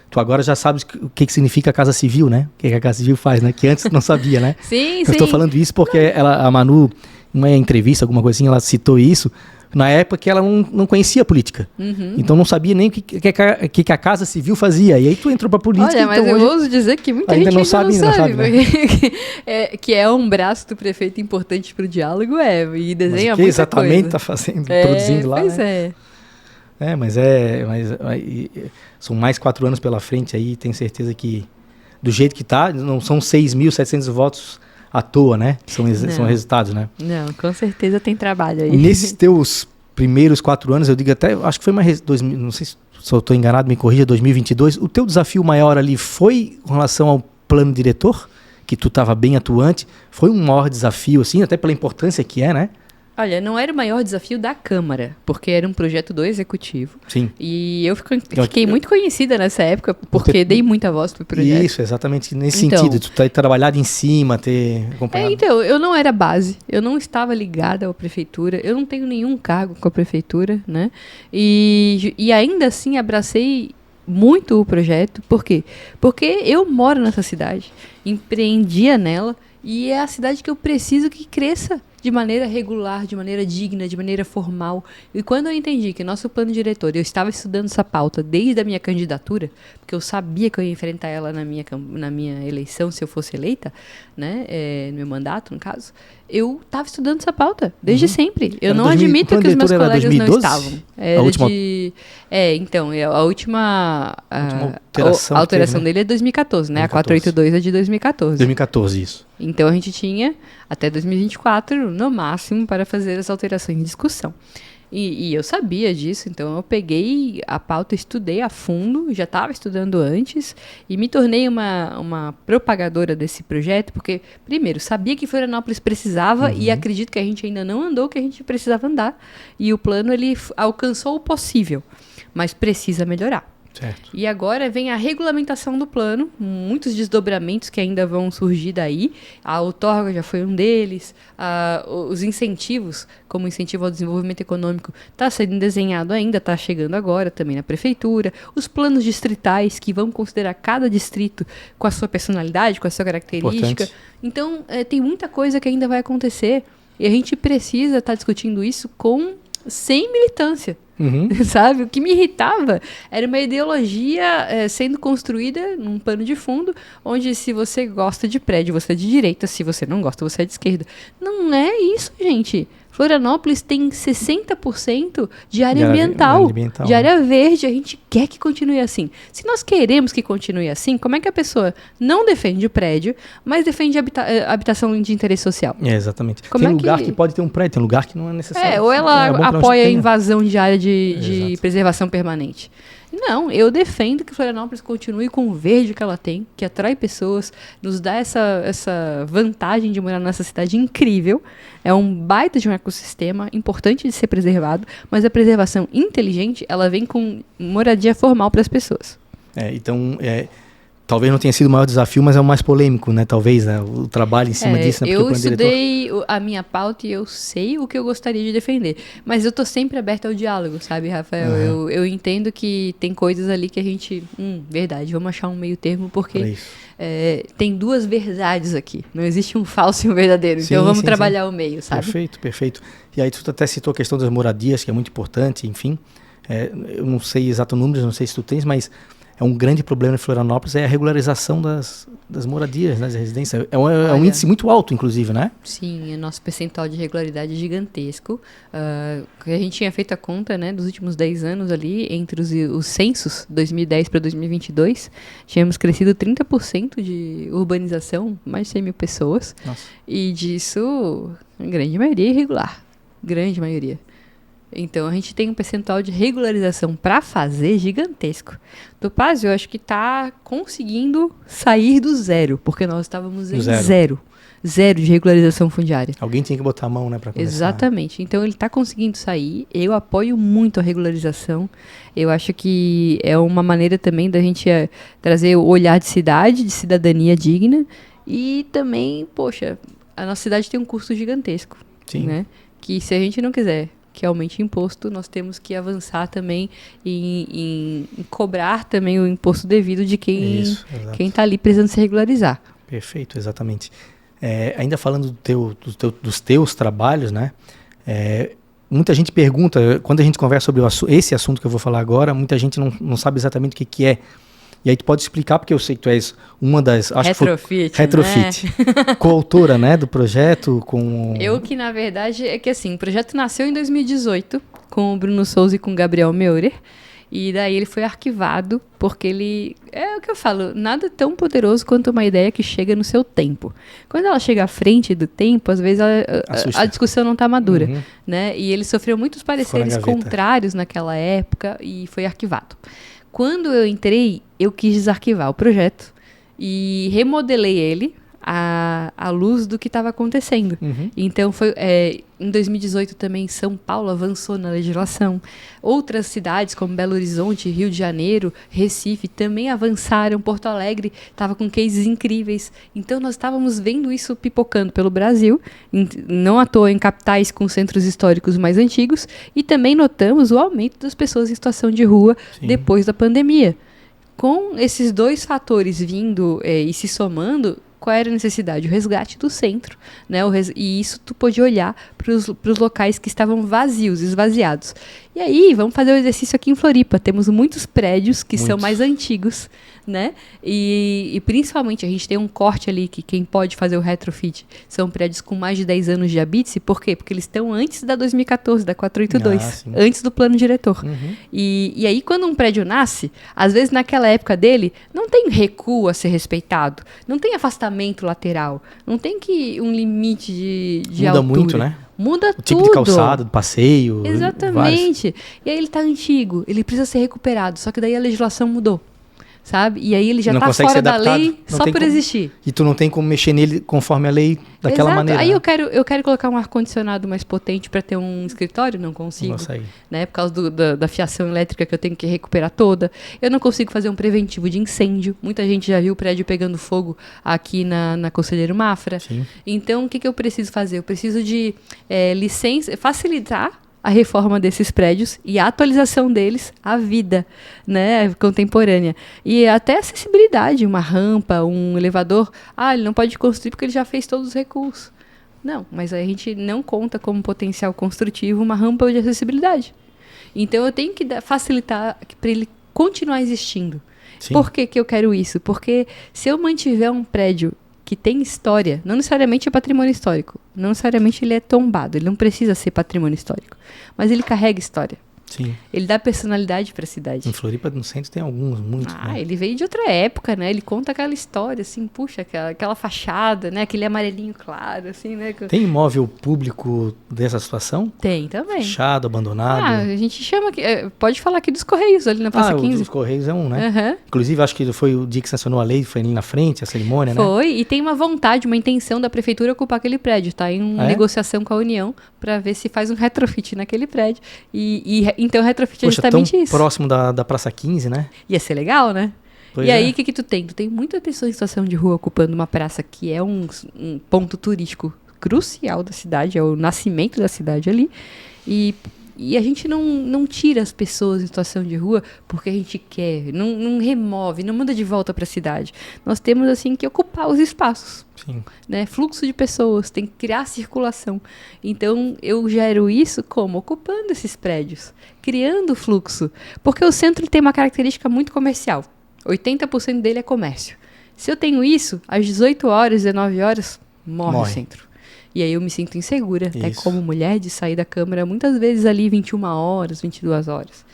Tu agora já sabes o que significa a Casa Civil, né? O que a Casa Civil faz, né? Que antes tu não sabia, né? Sim, eu estou falando isso porque a Manu, em uma entrevista, alguma coisa assim, ela citou isso, na época que ela não conhecia a política. Então não sabia nem o que a Casa Civil fazia. E aí tu entrou pra política. Olha, mas eu ouso dizer que muita gente não sabe, né? Que é um braço do prefeito importante pro diálogo, e desenha muita coisa. Exatamente tá fazendo, produzindo lá, pois né? Mas são mais 4 anos pela frente aí, tenho certeza que do jeito que tá, não são 6.700 votos à toa, né? São resultados, né? Não, com certeza tem trabalho aí. Nesses teus primeiros 4 anos, eu digo até, acho que foi não sei se eu estou enganado, me corrija, 2022, o teu desafio maior ali foi em relação ao plano diretor, que tu estava bem atuante, foi um maior desafio, assim, até pela importância que é, né? Olha, não era o maior desafio da Câmara, porque era um projeto do Executivo. Sim. E eu fiquei muito conhecida nessa época, porque dei muita voz pro projeto. Isso, exatamente nesse sentido. Tu ter trabalhado em cima, ter acompanhado. Então, eu não era base, eu não estava ligada à prefeitura, eu não tenho nenhum cargo com a prefeitura, né? E ainda assim abracei muito o projeto. Por quê? Porque eu moro nessa cidade, empreendia nela, e é a cidade que eu preciso que cresça, de maneira regular, de maneira digna, de maneira formal. E quando eu entendi que nosso plano diretor, eu estava estudando essa pauta desde a minha candidatura, porque eu sabia que eu ia enfrentar ela na minha eleição, se eu fosse eleita, né, no meu mandato, no caso, eu estava estudando essa pauta desde sempre. Eu não admito que os meus colegas não estavam. Era então, a última alteração dele é 2014, né? 2014. A 482 é de 2014. 2014, isso. Então a gente tinha até 2024, no máximo, para fazer as alterações em discussão. E eu sabia disso, então eu peguei a pauta, estudei a fundo, já estava estudando antes e me tornei uma propagadora desse projeto, porque, primeiro, sabia que Florianópolis precisava e acredito que a gente ainda não andou o que a gente precisava andar. E o plano, ele alcançou o possível, mas precisa melhorar. Certo. E agora vem a regulamentação do plano, muitos desdobramentos que ainda vão surgir daí. A outorga já foi um deles, os incentivos, como incentivo ao desenvolvimento econômico, está sendo desenhado ainda, está chegando agora também na prefeitura. Os planos distritais, que vão considerar cada distrito com a sua personalidade, com a sua característica. Importante. Então, tem muita coisa que ainda vai acontecer e a gente precisa estar discutindo isso sem militância. Sabe? O que me irritava era uma ideologia sendo construída num pano de fundo, onde se você gosta de prédio, você é de direita, se você não gosta, você é de esquerda. Não é isso, gente. Florianópolis tem 60% de área ambiental, de área verde. A gente quer que continue assim. Se nós queremos que continue assim, como é que a pessoa não defende o prédio, mas defende habitação de interesse social? Exatamente. Tem lugar que pode ter um prédio, tem lugar que não é necessário. Ou ela apoia a invasão de área de preservação permanente. Não, eu defendo que Florianópolis continue com o verde que ela tem, que atrai pessoas, nos dá essa vantagem de morar nessa cidade incrível. É um baita de um ecossistema importante de ser preservado, mas a preservação inteligente, ela vem com moradia formal para as pessoas. Então, talvez não tenha sido o maior desafio, mas é o mais polêmico, né? Talvez, né? O trabalho em cima disso. Né? Eu estudei a minha pauta e eu sei o que eu gostaria de defender. Mas eu tô sempre aberta ao diálogo, sabe, Rafael? Eu entendo que tem coisas ali que a gente... verdade, vamos achar um meio termo, porque tem duas verdades aqui. Não existe um falso e um verdadeiro. Então vamos trabalhar o meio, sabe? Perfeito, perfeito. E aí tu até citou a questão das moradias, que é muito importante, enfim. Eu não sei exatos números, não sei se tu tens, mas... É um grande problema em Florianópolis, a regularização das moradias, né, das residências. É um índice muito alto, inclusive, né? Sim, o nosso percentual de regularidade é gigantesco. A gente tinha feito a conta, né, dos últimos 10 anos ali, entre os censos, 2010 para 2022, tínhamos crescido 30% de urbanização, mais de 100 mil pessoas. Nossa. E disso, a grande maioria é irregular. Grande maioria. Então, a gente tem um percentual de regularização para fazer gigantesco. Topázio, eu acho que está conseguindo sair do zero, porque nós estávamos em zero de regularização fundiária. Alguém tinha que botar a mão, né, para começar. Exatamente. Então, ele está conseguindo sair. Eu apoio muito a regularização. Eu acho que é uma maneira também da gente trazer o olhar de cidade, de cidadania digna. E também, poxa, a nossa cidade tem um custo gigantesco. Sim. Né? Que se a gente não quiser que aumente imposto, nós temos que avançar também em cobrar também o imposto devido de quem está ali precisando se regularizar. Perfeito, exatamente. Ainda falando dos teus trabalhos, né? Muita gente pergunta, quando a gente conversa sobre esse assunto que eu vou falar agora, muita gente não sabe exatamente o que é. E aí tu pode explicar, porque eu sei que tu és uma das... Retrofit. Né? Coautora, né, do projeto com... Eu que, na verdade, é que assim, o projeto nasceu em 2018, com o Bruno Souza e com o Gabriel Meurer, e daí ele foi arquivado, porque ele... É o que eu falo, nada tão poderoso quanto uma ideia que chega no seu tempo. Quando ela chega à frente do tempo, às vezes a discussão não está madura, né? E ele sofreu muitos pareceres contrários naquela época e foi arquivado. Quando eu entrei, eu quis desarquivar o projeto e remodelei ele à luz do que estava acontecendo. Então, em 2018 também, São Paulo avançou na legislação. Outras cidades, como Belo Horizonte, Rio de Janeiro, Recife, também avançaram. Porto Alegre estava com cases incríveis. Então, nós estávamos vendo isso pipocando pelo Brasil, não à toa em capitais com centros históricos mais antigos, e também notamos o aumento das pessoas em situação de rua depois da pandemia. Com esses dois fatores vindo e se somando, qual era a necessidade? O resgate do centro, né? E isso tu podia olhar para os locais que estavam vazios, esvaziados. E aí, vamos fazer o exercício aqui em Floripa. Temos muitos prédios que são mais antigos, né? E principalmente a gente tem um corte ali que quem pode fazer o retrofit são prédios com mais de 10 anos de habite. Por quê? Porque eles estão antes da 2014, da 482, antes do plano diretor. E aí, quando um prédio nasce, às vezes naquela época dele, não tem recuo a ser respeitado, não tem afastamento lateral, não tem um limite de altura. Muda muito, né? Muda tudo. O tipo de calçado, do passeio. Exatamente. E aí ele está antigo, ele precisa ser recuperado, só que daí a legislação mudou. Sabe? E aí ele já está fora da lei só por existir. E tu não tem como mexer nele conforme a lei daquela maneira. Aí eu quero colocar um ar-condicionado mais potente para ter um escritório, não consigo. Não consegue. Né? Por causa da fiação elétrica que eu tenho que recuperar toda. Eu não consigo fazer um preventivo de incêndio. Muita gente já viu o prédio pegando fogo aqui na Conselheiro Mafra. Sim. Então, o que eu preciso fazer? Eu preciso de licença, facilitar a reforma desses prédios e a atualização deles à vida, né, contemporânea. E até acessibilidade, uma rampa, um elevador. Ele não pode construir porque ele já fez todos os recursos. Não, mas a gente não conta como potencial construtivo uma rampa de acessibilidade. Então eu tenho que facilitar para ele continuar existindo. Sim. Por que eu quero isso? Porque se eu mantiver um prédio que tem história, não necessariamente é patrimônio histórico, não necessariamente ele é tombado, ele não precisa ser patrimônio histórico, mas ele carrega história. Sim. Ele dá personalidade para a cidade. Em Floripa, no centro, tem alguns, muitos. Né? Ele veio de outra época, né? Ele conta aquela história, assim, puxa, aquela fachada, né? Aquele amarelinho claro, assim, né? Tem imóvel público dessa situação? Tem também. Fechado, abandonado? A gente chama aqui, pode falar aqui dos Correios, ali na Praça 15. Os Correios é um, né? Inclusive, acho que foi o dia que sancionou a lei, foi ali na frente, a cerimônia, né? Foi, e tem uma vontade, uma intenção da prefeitura ocupar aquele prédio, tá? Em negociação com a União, para ver se faz um retrofit naquele prédio. Então, o retrofit é justamente tão isso. Próximo da Praça 15, né? Ia ser legal, né? Pois aí, o que tu tem? Tu tem muitas pessoas em situação de rua ocupando uma praça que é um ponto turístico crucial da cidade, é o nascimento da cidade ali. E a gente não tira as pessoas em situação de rua porque a gente quer, não remove, não manda de volta para a cidade. Nós temos, assim, que ocupar os espaços. Sim. Né? Fluxo de pessoas, tem que criar circulação. Então, eu gero isso como? Ocupando esses prédios, criando fluxo. Porque o centro tem uma característica muito comercial. 80% dele é comércio. Se eu tenho isso, às 18 horas, 19 horas, morre o centro. E aí eu me sinto insegura, até como mulher, de sair da Câmara, muitas vezes ali 21 horas, 22 horas.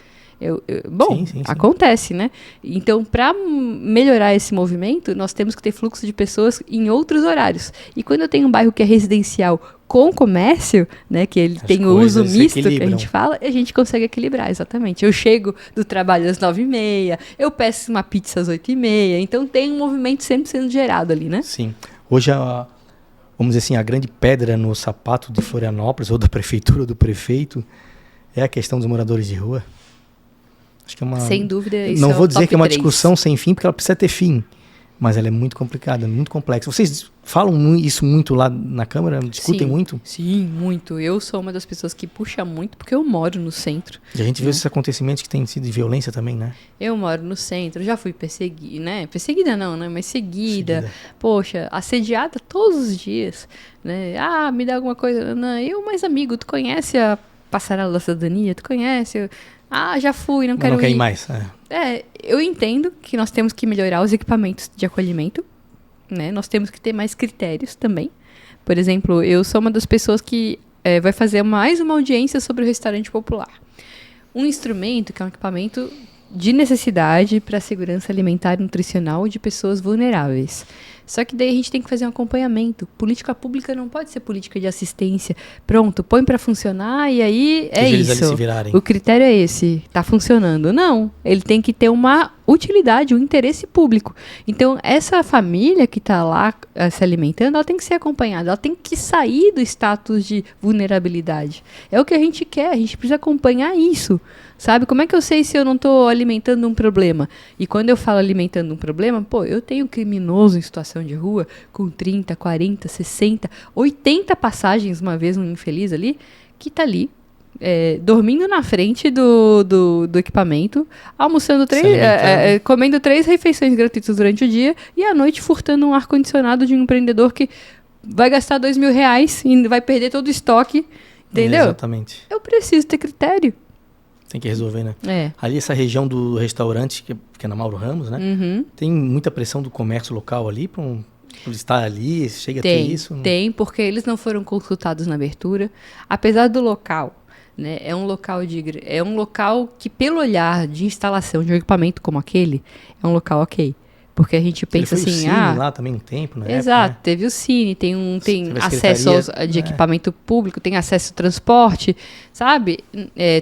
Sim. Acontece, né? Então, para melhorar esse movimento, nós temos que ter fluxo de pessoas em outros horários. E quando eu tenho um bairro que é residencial com comércio, né, que ele tem o uso misto, que a gente fala, a gente consegue equilibrar, exatamente. Eu chego do trabalho às 9h30, eu peço uma pizza às 8h30, então tem um movimento sempre sendo gerado ali, né? Sim. Hoje, vamos dizer assim, a grande pedra no sapato de Florianópolis, ou da prefeitura, ou do prefeito, é a questão dos moradores de rua. Acho que é uma... Sem dúvida, isso não vou dizer que é uma 3. discussão sem fim, porque ela precisa ter fim. Mas ela é muito complicada, muito complexa. Vocês falam isso muito lá na Câmara? Discutem muito? Sim, muito. Eu sou uma das pessoas que puxa muito, porque eu moro no centro. E a gente vê esses acontecimentos que têm sido de violência também, né? Eu moro no centro, já fui perseguida, né? Perseguida não, né? Mas seguida. Poxa, assediada todos os dias, né? Me dá alguma coisa. Não, mais amigo, tu conhece a Passarela da Cidadania? Tu conhece... já fui, não quero ir. Não quer ir mais. Eu entendo que nós temos que melhorar os equipamentos de acolhimento, né? Nós temos que ter mais critérios também. Por exemplo, eu sou uma das pessoas que vai fazer mais uma audiência sobre o restaurante popular. Um instrumento que é um equipamento de necessidade para a segurança alimentar e nutricional de pessoas vulneráveis. Só que daí a gente tem que fazer um acompanhamento. Política pública não pode ser política de assistência. Pronto, põe para funcionar e aí é isso. Eles se virarem. O critério é esse, tá funcionando. Não, ele tem que ter uma utilidade, um interesse público. Então, essa família que está lá se alimentando, ela tem que ser acompanhada, ela tem que sair do status de vulnerabilidade. É o que a gente quer, a gente precisa acompanhar isso. Sabe? Como é que eu sei se eu não estou alimentando um problema? E quando eu falo alimentando um problema, eu tenho criminoso em situação de rua com 30, 40, 60, 80 passagens, uma vez um infeliz ali, que está ali dormindo na frente do equipamento, almoçando comendo 3 refeições gratuitas durante o dia e à noite furtando um ar-condicionado de um empreendedor que vai gastar R$2.000 e vai perder todo o estoque, entendeu? Exatamente. Eu preciso ter critério. Tem que resolver, né? É. Ali essa região do restaurante, que é na Mauro Ramos, né? Uhum. Tem muita pressão do comércio local ali por estar ali, chega a ter isso? Tem, porque eles não foram consultados na abertura. Apesar do local, né? É um local que, pelo olhar de instalação de um equipamento como aquele, é um local ok. Porque a gente pensa Ele foi assim, o Cine lá também um tempo, né? Exato, época, né? teve o Cine, tem acesso de né? equipamento público, tem acesso ao transporte, sabe?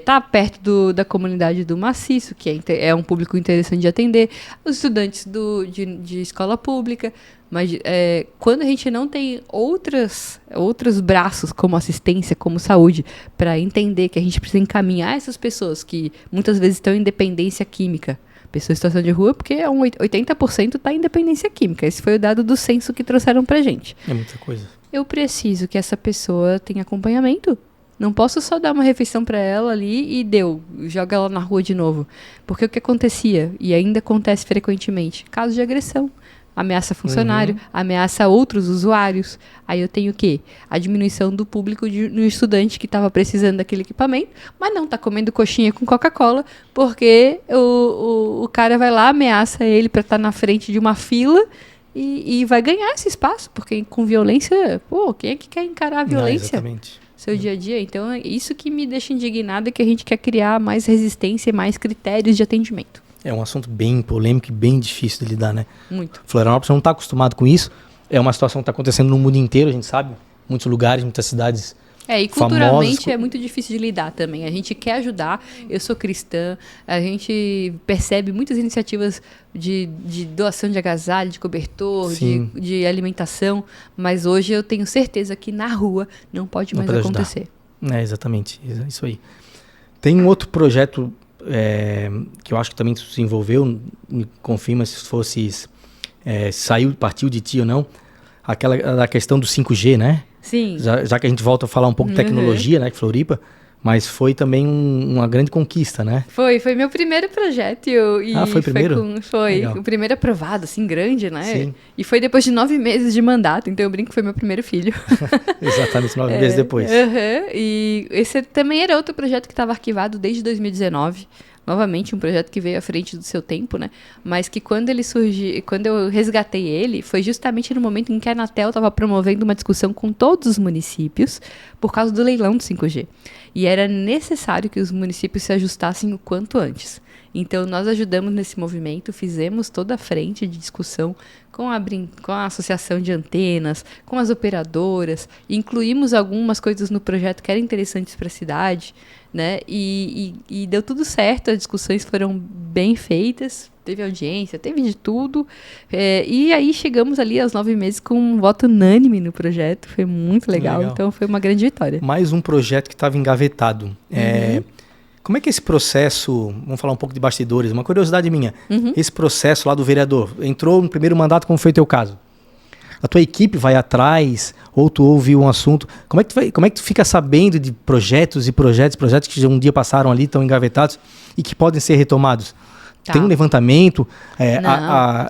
Tá perto da comunidade do Maciço, que é um público interessante de atender, os estudantes de escola pública, mas quando a gente não tem outros braços, como assistência, como saúde, para entender que a gente precisa encaminhar essas pessoas que muitas vezes estão em dependência química, pessoas em situação de rua, porque 80% está em dependência química. Esse foi o dado do censo que trouxeram pra gente. É muita coisa. Eu preciso que essa pessoa tenha acompanhamento. Não posso só dar uma refeição para ela ali e joga ela na rua de novo. Porque o que acontecia, e ainda acontece frequentemente, casos de agressão. Ameaça funcionário, ameaça outros usuários. Aí eu tenho o quê? A diminuição do público no estudante que estava precisando daquele equipamento, mas não está comendo coxinha com Coca-Cola, porque o cara vai lá, ameaça ele para estar na frente de uma fila e vai ganhar esse espaço, porque com violência, quem é que quer encarar a violência? Não, exatamente. Seu dia a dia. Então, é isso que me deixa indignada, que a gente quer criar mais resistência e mais critérios de atendimento. É um assunto bem polêmico e bem difícil de lidar, né? Muito. Florianópolis não está acostumado com isso. É uma situação que está acontecendo no mundo inteiro, a gente sabe. Muitos lugares, muitas cidades e culturalmente famosas. É muito difícil de lidar também. A gente quer ajudar, eu sou cristã, a gente percebe muitas iniciativas de doação de agasalho, de cobertor, de alimentação, mas hoje eu tenho certeza que na rua não pode mais acontecer. Exatamente, isso aí. Tem um outro projeto que eu acho que também se envolveu, me confirma se partiu de ti ou não, aquela da questão do 5G, né? Sim. Já que a gente volta a falar um pouco de tecnologia, né, Floripa, mas foi também uma grande conquista, né? Foi meu primeiro projeto. Foi o primeiro? Foi o primeiro aprovado, assim, grande, né? Sim. E foi depois de 9 meses de mandato, então eu brinco que foi meu primeiro filho. Exatamente, 9 meses depois. E esse também era outro projeto que estava arquivado desde 2019. Novamente, um projeto que veio à frente do seu tempo, né? Mas que quando ele surgiu, quando eu resgatei ele, foi justamente no momento em que a Anatel estava promovendo uma discussão com todos os municípios por causa do leilão do 5G. E era necessário que os municípios se ajustassem o quanto antes. Então, nós ajudamos nesse movimento, fizemos toda a frente de discussão com a associação de antenas, com as operadoras, incluímos algumas coisas no projeto que eram interessantes para a cidade, né? E deu tudo certo, as discussões foram bem feitas, teve audiência, teve de tudo, e aí chegamos ali aos 9 meses com um voto unânime no projeto, foi muito legal. Então foi uma grande vitória. Mais um projeto que estava engavetado. Como é que esse processo, vamos falar um pouco de bastidores, uma curiosidade minha, esse processo lá do vereador, entrou no primeiro mandato, como foi o teu caso? A tua equipe vai atrás, ou tu ouve um assunto, como é que tu fica sabendo de projetos que um dia passaram ali, estão engavetados e que podem ser retomados? Tá. Tem um levantamento,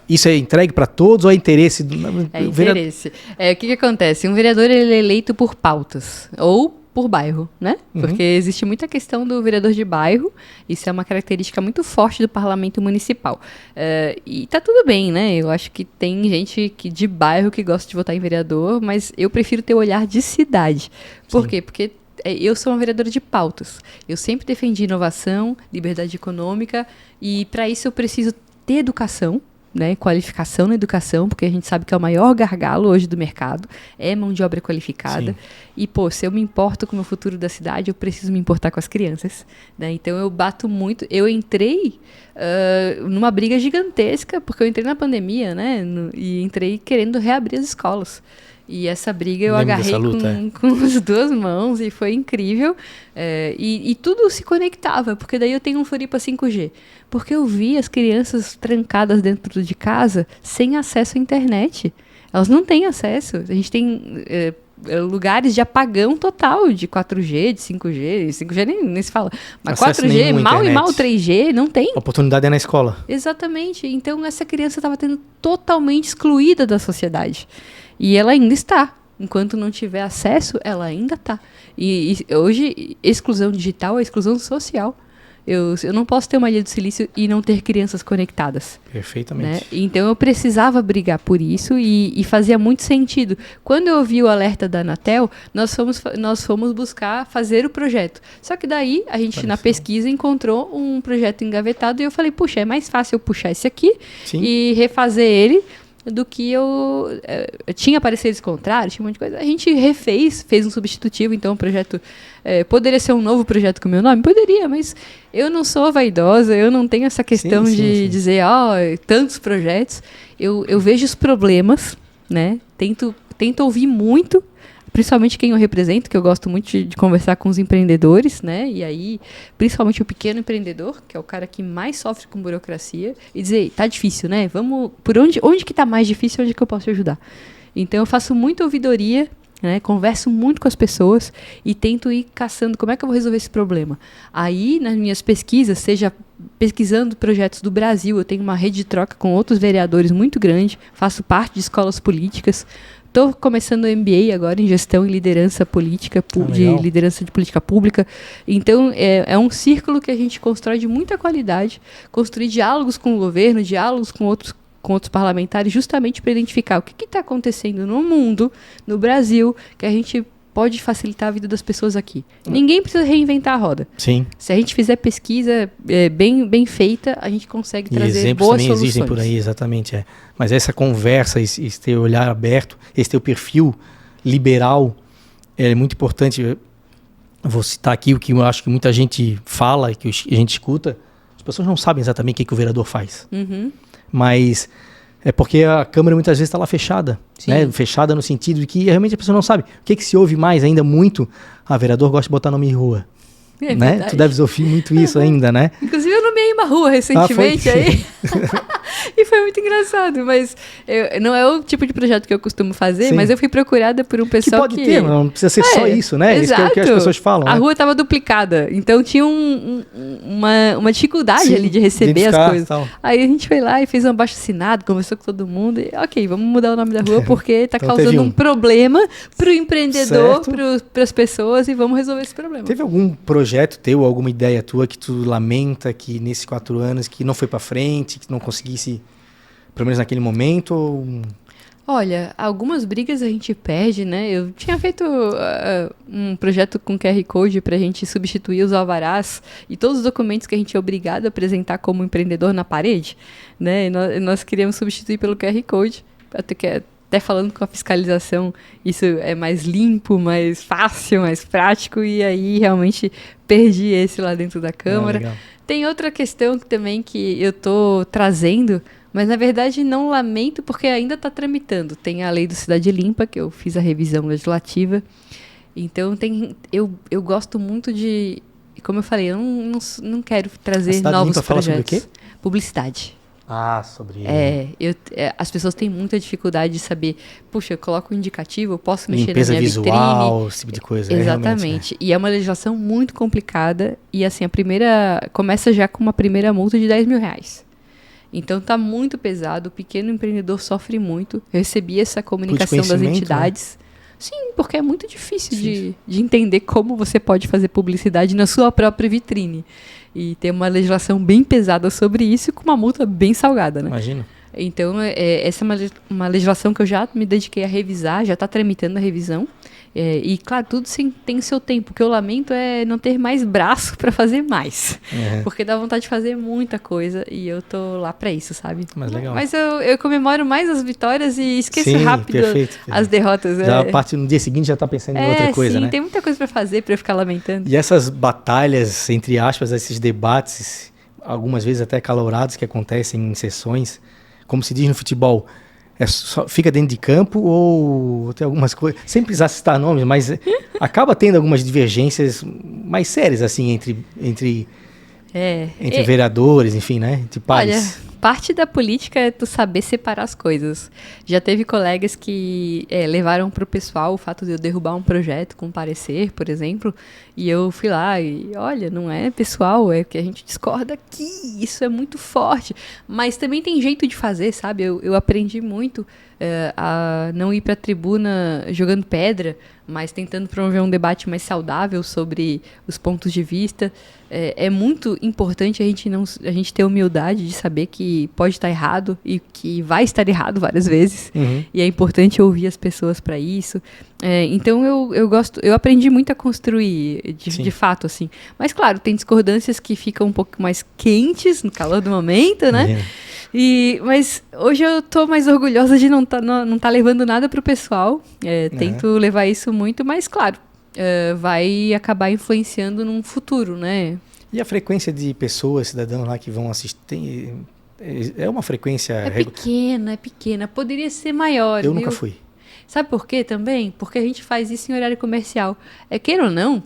isso é entregue para todos ou é interesse? Interesse. O que acontece? Um vereador ele é eleito por pautas, ou por bairro, né? Porque existe muita questão do vereador de bairro, isso é uma característica muito forte do parlamento municipal. E tá tudo bem, né? Eu acho que tem gente de bairro que gosta de votar em vereador, mas eu prefiro ter o olhar de cidade. Por quê? Porque eu sou uma vereadora de pautas. Eu sempre defendi inovação, liberdade econômica, e para isso eu preciso ter educação, né, qualificação na educação, porque a gente sabe que é o maior gargalo hoje do mercado, é mão de obra qualificada. Sim. E, se eu me importo com o futuro da cidade, eu preciso me importar com as crianças, né? Então, eu bato muito. Eu entrei numa briga gigantesca, porque eu entrei na pandemia, né, e entrei querendo reabrir as escolas. E essa briga eu agarrei com as 2 mãos e foi incrível. E tudo se conectava, porque daí eu tenho um Floripa 5G. Porque eu vi as crianças trancadas dentro de casa sem acesso à internet. Elas não têm acesso. A gente tem lugares de apagão total, de 4G, de 5G nem se fala, mas Acesso 4G, mal internet. e mal 3G, não tem. A oportunidade é na escola. Exatamente, então essa criança estava sendo totalmente excluída da sociedade, e ela ainda está. Enquanto não tiver acesso, ela ainda está. E hoje, exclusão digital é exclusão social. Eu não posso ter uma Ilha do Silício e não ter crianças conectadas. Perfeitamente. Né? Então eu precisava brigar por isso e fazia muito sentido. Quando eu ouvi o alerta da Anatel, nós fomos buscar fazer o projeto. Só que daí a gente na pesquisa encontrou um projeto engavetado e eu falei, puxa, é mais fácil eu puxar esse aqui e refazer ele do que eu tinha pareceres contrários, tinha um monte de coisa. A gente fez um substitutivo, então o projeto poderia ser um novo projeto com o meu nome? Poderia, mas eu não sou vaidosa, eu não tenho essa questão de dizer, tantos projetos. Eu vejo os problemas, né? Tento ouvir muito, principalmente quem eu represento, que eu gosto muito de conversar com os empreendedores, né? E aí, principalmente o pequeno empreendedor, que é o cara que mais sofre com burocracia, e dizer, tá difícil, né? Vamos, por onde que tá mais difícil, onde que eu posso te ajudar? Então, eu faço muita ouvidoria, né? Converso muito com as pessoas e tento ir caçando como é que eu vou resolver esse problema. Aí, nas minhas pesquisas, seja pesquisando projetos do Brasil, eu tenho uma rede de troca com outros vereadores muito grande, faço parte de escolas políticas. Estou começando o MBA agora em gestão e liderança política, liderança de política pública. Então, é um círculo que a gente constrói de muita qualidade, construir diálogos com o governo, diálogos com outros parlamentares, justamente para identificar o que está acontecendo no mundo, no Brasil, que a gente pode facilitar a vida das pessoas aqui. Ninguém precisa reinventar a roda. Sim. Se a gente fizer pesquisa bem feita, a gente consegue trazer boas soluções. Também existem por aí, exatamente. Mas essa conversa, esse teu olhar aberto, esse teu perfil liberal, é muito importante. Eu vou citar aqui o que eu acho que muita gente fala, que a gente escuta. As pessoas não sabem exatamente o que o vereador faz. Uhum. Mas é porque a Câmara muitas vezes está lá fechada. Né? Fechada no sentido de que realmente a pessoa não sabe. O que se ouve mais ainda muito? Vereador gosta de botar nome em rua. Né? Tu deves ouvir muito isso ainda, né? Inclusive eu nomeei uma rua recentemente aí. E foi muito engraçado, mas não é o tipo de projeto que eu costumo fazer, mas eu fui procurada por um pessoal que... pode ter, não precisa ser só isso, né? Exato. Isso que é o que as pessoas falam. A rua estava duplicada, então tinha uma dificuldade ali de receber as coisas. Tal. Aí a gente foi lá e fez um abaixo-assinado, conversou com todo mundo e ok, vamos mudar o nome da rua porque está então causando um problema para o empreendedor, para as pessoas e vamos resolver esse problema. Teve algum projeto teu, alguma ideia tua que tu lamenta que nesses 4 anos que não foi para frente, que não conseguisse, pelo menos naquele momento? Ou... Olha, algumas brigas a gente perde, né? Eu tinha feito um projeto com QR Code para a gente substituir os alvarás e todos os documentos que a gente é obrigado a apresentar como empreendedor na parede, né? E nós queríamos substituir pelo QR Code, até falando com a fiscalização, isso é mais limpo, mais fácil, mais prático, e aí realmente perdi esse lá dentro da Câmara. Tem outra questão também que eu estou trazendo, mas na verdade não lamento porque ainda está tramitando. Tem a lei do Cidade Limpa, que eu fiz a revisão legislativa, então eu gosto muito de, como eu falei, eu não quero trazer novos projetos. Fala sobre o quê? Publicidade. Sobre... as pessoas têm muita dificuldade de saber, puxa, eu coloco um indicativo, eu posso mexer limpeza na minha visual, vitrine. esse tipo de coisa. Exatamente. E é uma legislação muito complicada e assim, começa já com uma primeira multa de R$10 mil. Então tá muito pesado, o pequeno empreendedor sofre muito. Eu recebi essa comunicação das entidades. Né? Sim, porque é muito difícil de entender como você pode fazer publicidade na sua própria vitrine. E tem uma legislação bem pesada sobre isso com uma multa bem salgada, né? Imagino. Então, essa é uma legislação que eu já me dediquei a revisar, já está tramitando a revisão. E, claro, tudo tem o seu tempo. O que eu lamento é não ter mais braço para fazer mais. Porque dá vontade de fazer muita coisa e eu tô lá para isso, sabe? Mas legal. Mas eu comemoro mais as vitórias e esqueço rápido as derrotas. Já no dia seguinte já tá pensando em outra coisa, né? Tem muita coisa para fazer para eu ficar lamentando. E essas batalhas, entre aspas, esses debates, algumas vezes até acalorados que acontecem em sessões, como se diz no futebol, fica dentro de campo ou tem algumas coisas, sem precisar citar nomes, mas acaba tendo algumas divergências mais sérias, assim, entre vereadores, enfim, né? Entre pares. Olha, parte da política é tu saber separar as coisas. Já teve colegas que levaram pro pessoal o fato de eu derrubar um projeto com parecer, por exemplo, e eu fui lá e, olha, não é pessoal, é que a gente discorda aqui, isso é muito forte. Mas também tem jeito de fazer, sabe? Eu aprendi muito a não ir pra tribuna jogando pedra, mas tentando promover um debate mais saudável sobre os pontos de vista. É muito importante a gente ter humildade de saber que pode estar errado e que vai estar errado várias vezes. Uhum. E é importante ouvir as pessoas para isso. Então eu aprendi muito a construir, de fato, assim. Mas claro, tem discordâncias que ficam um pouco mais quentes no calor do momento, né? Mas hoje eu tô mais orgulhosa de não tá levando nada pro pessoal. Tento levar isso muito, mas claro, vai acabar influenciando num futuro, né? E a frequência de pessoas, cidadãos lá que vão assistir, é uma frequência... É pequena. Poderia ser maior, Eu viu? nunca fui. Sabe por quê também? Porque a gente faz isso em horário comercial. Queira ou não,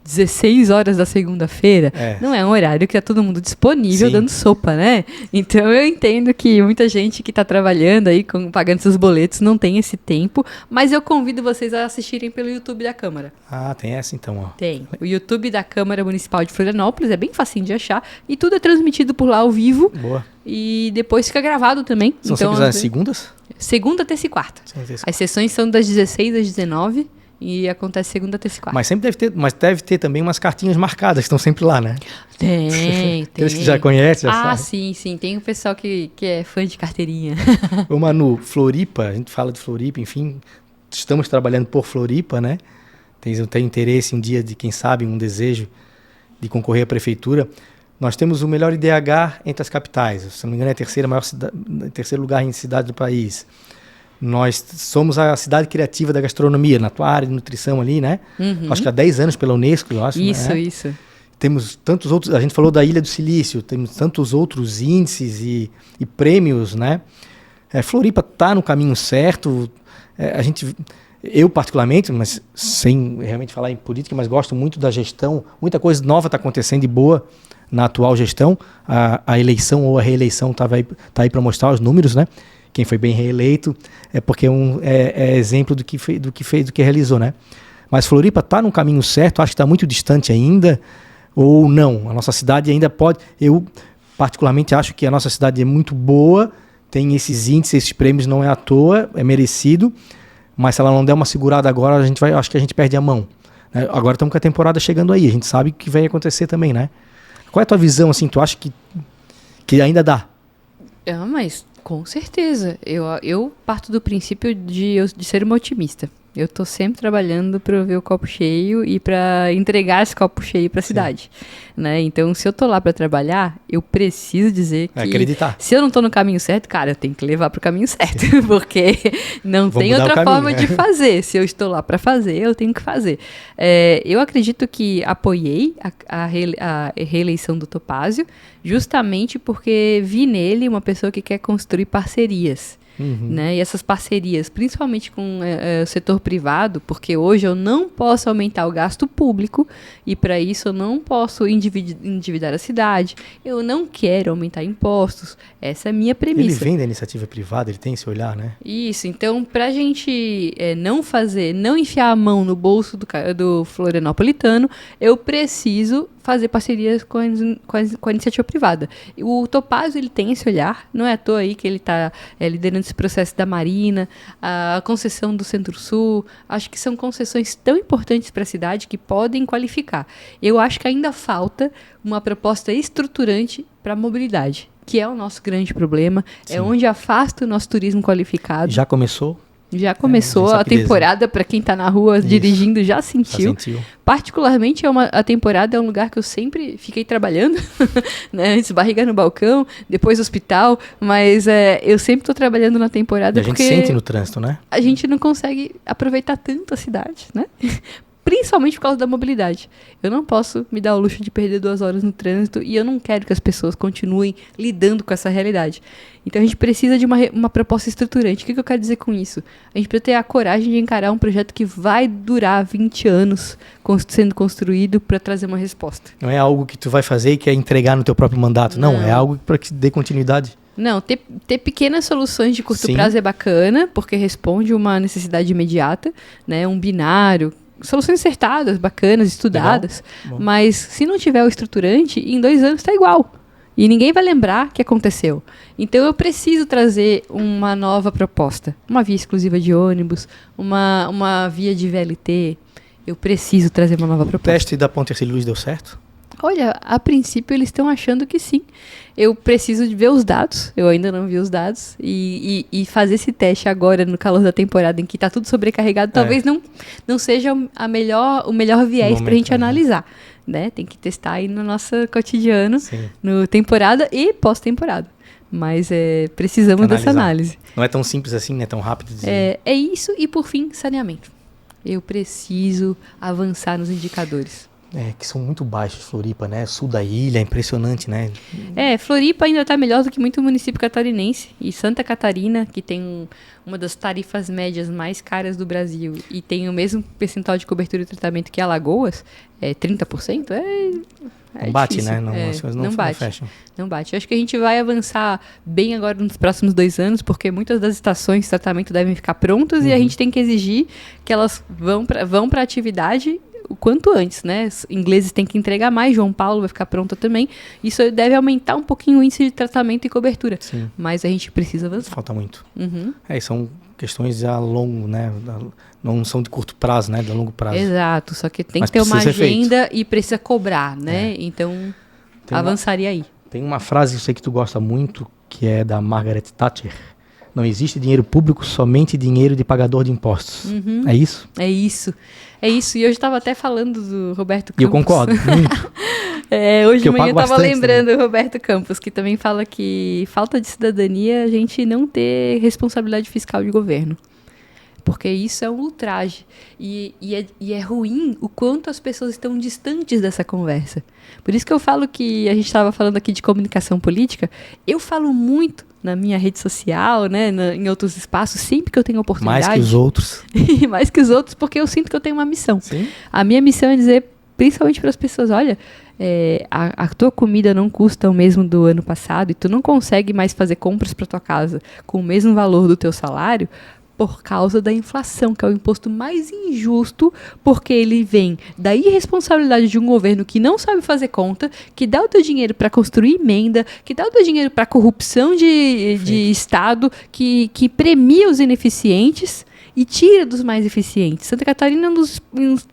16 horas da segunda-feira não é um horário que tá todo mundo disponível dando sopa, né? Então eu entendo que muita gente que tá trabalhando aí, pagando seus boletos, não tem esse tempo, mas eu convido vocês a assistirem pelo YouTube da Câmara. Ah, tem essa então, ó. Tem. O YouTube da Câmara Municipal de Florianópolis é bem facinho de achar e tudo é transmitido por lá ao vivo. Boa. E depois fica gravado também. São sempre as segundas? Segunda, terça e quarta. As sessões são das 16 às 19 e acontece segunda, terça e quarta. Mas deve ter também umas cartinhas marcadas que estão sempre lá, né? Tem. Aqueles que já conhecem, já sabem. Sim. Tem o pessoal que é fã de carteirinha. Ô Manu, Floripa, a gente fala de Floripa, enfim, estamos trabalhando por Floripa, né? Tem interesse um dia de, quem sabe, um desejo de concorrer à prefeitura. Nós temos o melhor IDH entre as capitais. Se não me engano, é a terceiro lugar em cidade do país. Nós somos a cidade criativa da gastronomia, na tua área de nutrição ali, né? Uhum. Acho que há 10 anos pela Unesco, eu acho. Isso. Temos tantos outros... A gente falou da Ilha do Silício, temos tantos outros índices e prêmios, né? Floripa está no caminho certo. Eu, particularmente, mas sem realmente falar em política, mas gosto muito da gestão. Muita coisa nova está acontecendo e boa na atual gestão. A eleição ou a reeleição tá aí para mostrar os números, né? Quem foi bem reeleito porque é exemplo do que fez, do que realizou, né? Mas Floripa está no caminho certo, acho que está muito distante ainda, ou não? A nossa cidade ainda pode... Eu, particularmente, acho que a nossa cidade é muito boa, tem esses índices, esses prêmios, não é à toa, é merecido, mas se ela não der uma segurada agora, acho que a gente perde a mão. Né? Agora estamos com a temporada chegando aí, a gente sabe o que vai acontecer também, né? Qual é a tua visão, assim, tu acha que ainda dá? Mas com certeza. Eu parto do princípio de ser uma otimista. Eu tô sempre trabalhando para ver o copo cheio e para entregar esse copo cheio para a cidade, né? Então, se eu tô lá para trabalhar, eu preciso dizer que acreditar. Se eu não tô no caminho certo, cara, eu tenho que levar para o caminho certo, porque não tem outra forma de fazer. Se eu estou lá para fazer, eu tenho que fazer. Eu acredito que apoiei a reeleição do Topázio, justamente porque vi nele uma pessoa que quer construir parcerias. Né? E essas parcerias, principalmente com o setor privado, porque hoje eu não posso aumentar o gasto público e para isso eu não posso endividar a cidade, eu não quero aumentar impostos, essa é a minha premissa. Ele vem da iniciativa privada, ele tem esse olhar, né? Isso, então para a gente não enfiar a mão no bolso do florianopolitano, eu preciso fazer parcerias com a iniciativa privada. O Topázio, ele tem esse olhar, não é à toa aí que ele está liderando esse processo da Marina, a concessão do Centro-Sul, acho que são concessões tão importantes para a cidade que podem qualificar. Eu acho que ainda falta uma proposta estruturante para a mobilidade, que é o nosso grande problema, Sim. É onde afasta o nosso turismo qualificado. Já começou? Já começou a temporada, para quem está na rua dirigindo, já sentiu. Particularmente, a temporada é um lugar que eu sempre fiquei trabalhando, né? Antes barriga no balcão, depois hospital, mas eu sempre estou trabalhando na temporada porque... a gente sente no trânsito, né? A gente não consegue aproveitar tanto a cidade, né? Principalmente por causa da mobilidade. Eu não posso me dar o luxo de perder 2 horas no trânsito e eu não quero que as pessoas continuem lidando com essa realidade. Então a gente precisa de uma proposta estruturante. O que eu quero dizer com isso? A gente precisa ter a coragem de encarar um projeto que vai durar 20 anos sendo construído para trazer uma resposta. Não é algo que tu vai fazer e quer entregar no teu próprio mandato. Não, é algo para que dê continuidade. Não, ter pequenas soluções de curto Sim. prazo é bacana, porque responde uma necessidade imediata, né? Um binário, soluções acertadas, bacanas, estudadas. Mas se não tiver o estruturante, em 2 anos está igual. E ninguém vai lembrar que aconteceu. Então eu preciso trazer uma nova proposta. Uma via exclusiva de ônibus, uma via de VLT. Eu preciso trazer uma nova O proposta. teste da Ponte Ercílio deu certo? Olha, a princípio eles estão achando que sim. Eu preciso de ver os dados, eu ainda não vi os dados, e fazer esse teste agora no calor da temporada em que está tudo sobrecarregado, talvez não seja o melhor viés para a gente analisar. Né? Tem que testar aí no nosso cotidiano, no temporada e pós-temporada. Mas precisamos dessa análise. Não é tão simples assim, não é tão rápido. É isso e, por fim, saneamento. Eu preciso avançar nos indicadores. Que são muito baixos, Floripa, né? Sul da ilha, é impressionante, né? Floripa ainda está melhor do que muito município catarinense. E Santa Catarina, que tem uma das tarifas médias mais caras do Brasil e tem o mesmo percentual de cobertura e tratamento que Alagoas, 30%, não bate, difícil. né? As coisas não fecham. Não bate. Eu acho que a gente vai avançar bem agora nos próximos 2 anos, porque muitas das estações de tratamento devem ficar prontas e a gente tem que exigir que elas vão para a atividade o quanto antes, né? Os ingleses têm que entregar mais, João Paulo vai ficar pronta também. Isso deve aumentar um pouquinho o índice de tratamento e cobertura. Sim. Mas a gente precisa avançar. Falta muito. Uhum. São questões a longo, né? Não são de curto prazo, né? De longo prazo. Exato, só que tem que ter uma agenda e precisa cobrar, né? Então, avançaria aí. Tem uma frase que eu sei que tu gosta muito, que é da Margaret Thatcher. Não existe dinheiro público, somente dinheiro de pagador de impostos. Uhum. É isso? É isso. E hoje estava até falando do Roberto Campos. E eu concordo, muito. Hoje de manhã eu estava lembrando do Roberto Campos, que também fala que falta de cidadania a gente não ter responsabilidade fiscal de governo. Porque isso é um ultraje. E é ruim o quanto as pessoas estão distantes dessa conversa. Por isso que eu falo que a gente estava falando aqui de comunicação política. Eu falo muito na minha rede social, né, em outros espaços, sempre que eu tenho oportunidade. Mais que os outros. Mais que os outros, porque eu sinto que eu tenho uma missão. Sim. A minha missão é dizer, principalmente para as pessoas, olha, a tua comida não custa o mesmo do ano passado e tu não consegue mais fazer compras para tua casa com o mesmo valor do teu salário, por causa da inflação, que é o imposto mais injusto, porque ele vem da irresponsabilidade de um governo que não sabe fazer conta, que dá o teu dinheiro para construir emenda, que dá o teu dinheiro para corrupção de Estado, que premia os ineficientes e tira dos mais eficientes. Santa Catarina é um dos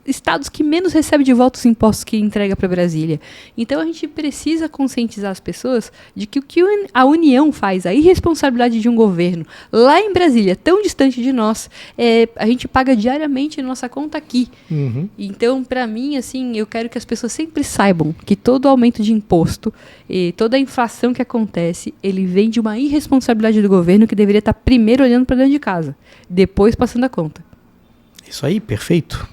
estados que menos recebe de volta os impostos que entrega para Brasília. Então a gente precisa conscientizar as pessoas de que o que a União faz, a irresponsabilidade de um governo lá em Brasília, tão distante de nós, a gente paga diariamente na nossa conta aqui. Uhum. Então, para mim, assim, eu quero que as pessoas sempre saibam que todo aumento de imposto e toda a inflação que acontece, ele vem de uma irresponsabilidade do governo que deveria estar primeiro olhando para dentro de casa, depois passando a conta. Isso aí, perfeito.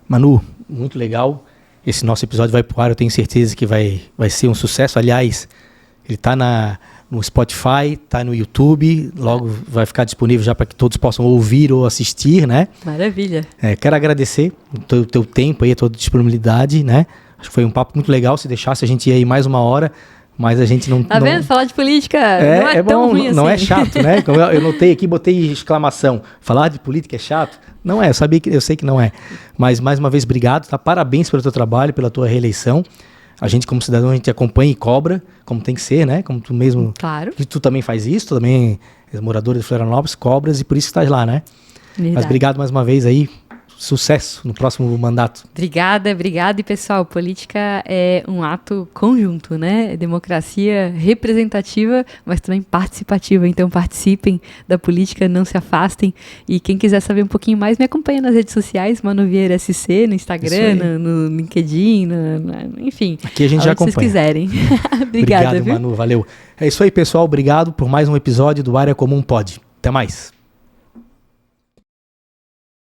Manu, muito legal. Esse nosso episódio vai pro ar, eu tenho certeza que vai ser um sucesso. Aliás, ele está no Spotify, está no YouTube, logo vai ficar disponível já para que todos possam ouvir ou assistir, né? Maravilha. Quero agradecer o teu tempo aí, a tua disponibilidade, né? Acho que foi um papo muito legal. Se deixasse, a gente ia aí mais 1 hora, mas a gente não... Tá vendo? Falar de política não é tão bom, ruim não assim. é chato, né? Como eu notei aqui, botei exclamação. Falar de política é chato? Não é, eu sei que não é. Mas, mais uma vez, obrigado, tá? Parabéns pelo teu trabalho, pela tua reeleição. A gente, como cidadão, a gente acompanha e cobra, como tem que ser, né? Como tu mesmo... Claro. Que tu também faz isso, tu também és moradora de Florianópolis, cobras, e por isso que estás lá, né? Verdade. Mas obrigado mais uma vez aí. Sucesso no próximo mandato. Obrigada. E, pessoal, política é um ato conjunto, né? Democracia representativa, mas também participativa. Então, participem da política, não se afastem. E quem quiser saber um pouquinho mais, me acompanha nas redes sociais, Manu Vieira SC, no Instagram, no LinkedIn, enfim. Aqui a gente já acompanha. Se vocês quiserem. Obrigada, obrigado, viu? Manu, valeu. É isso aí, pessoal. Obrigado por mais um episódio do Área Comum Pod. Até mais.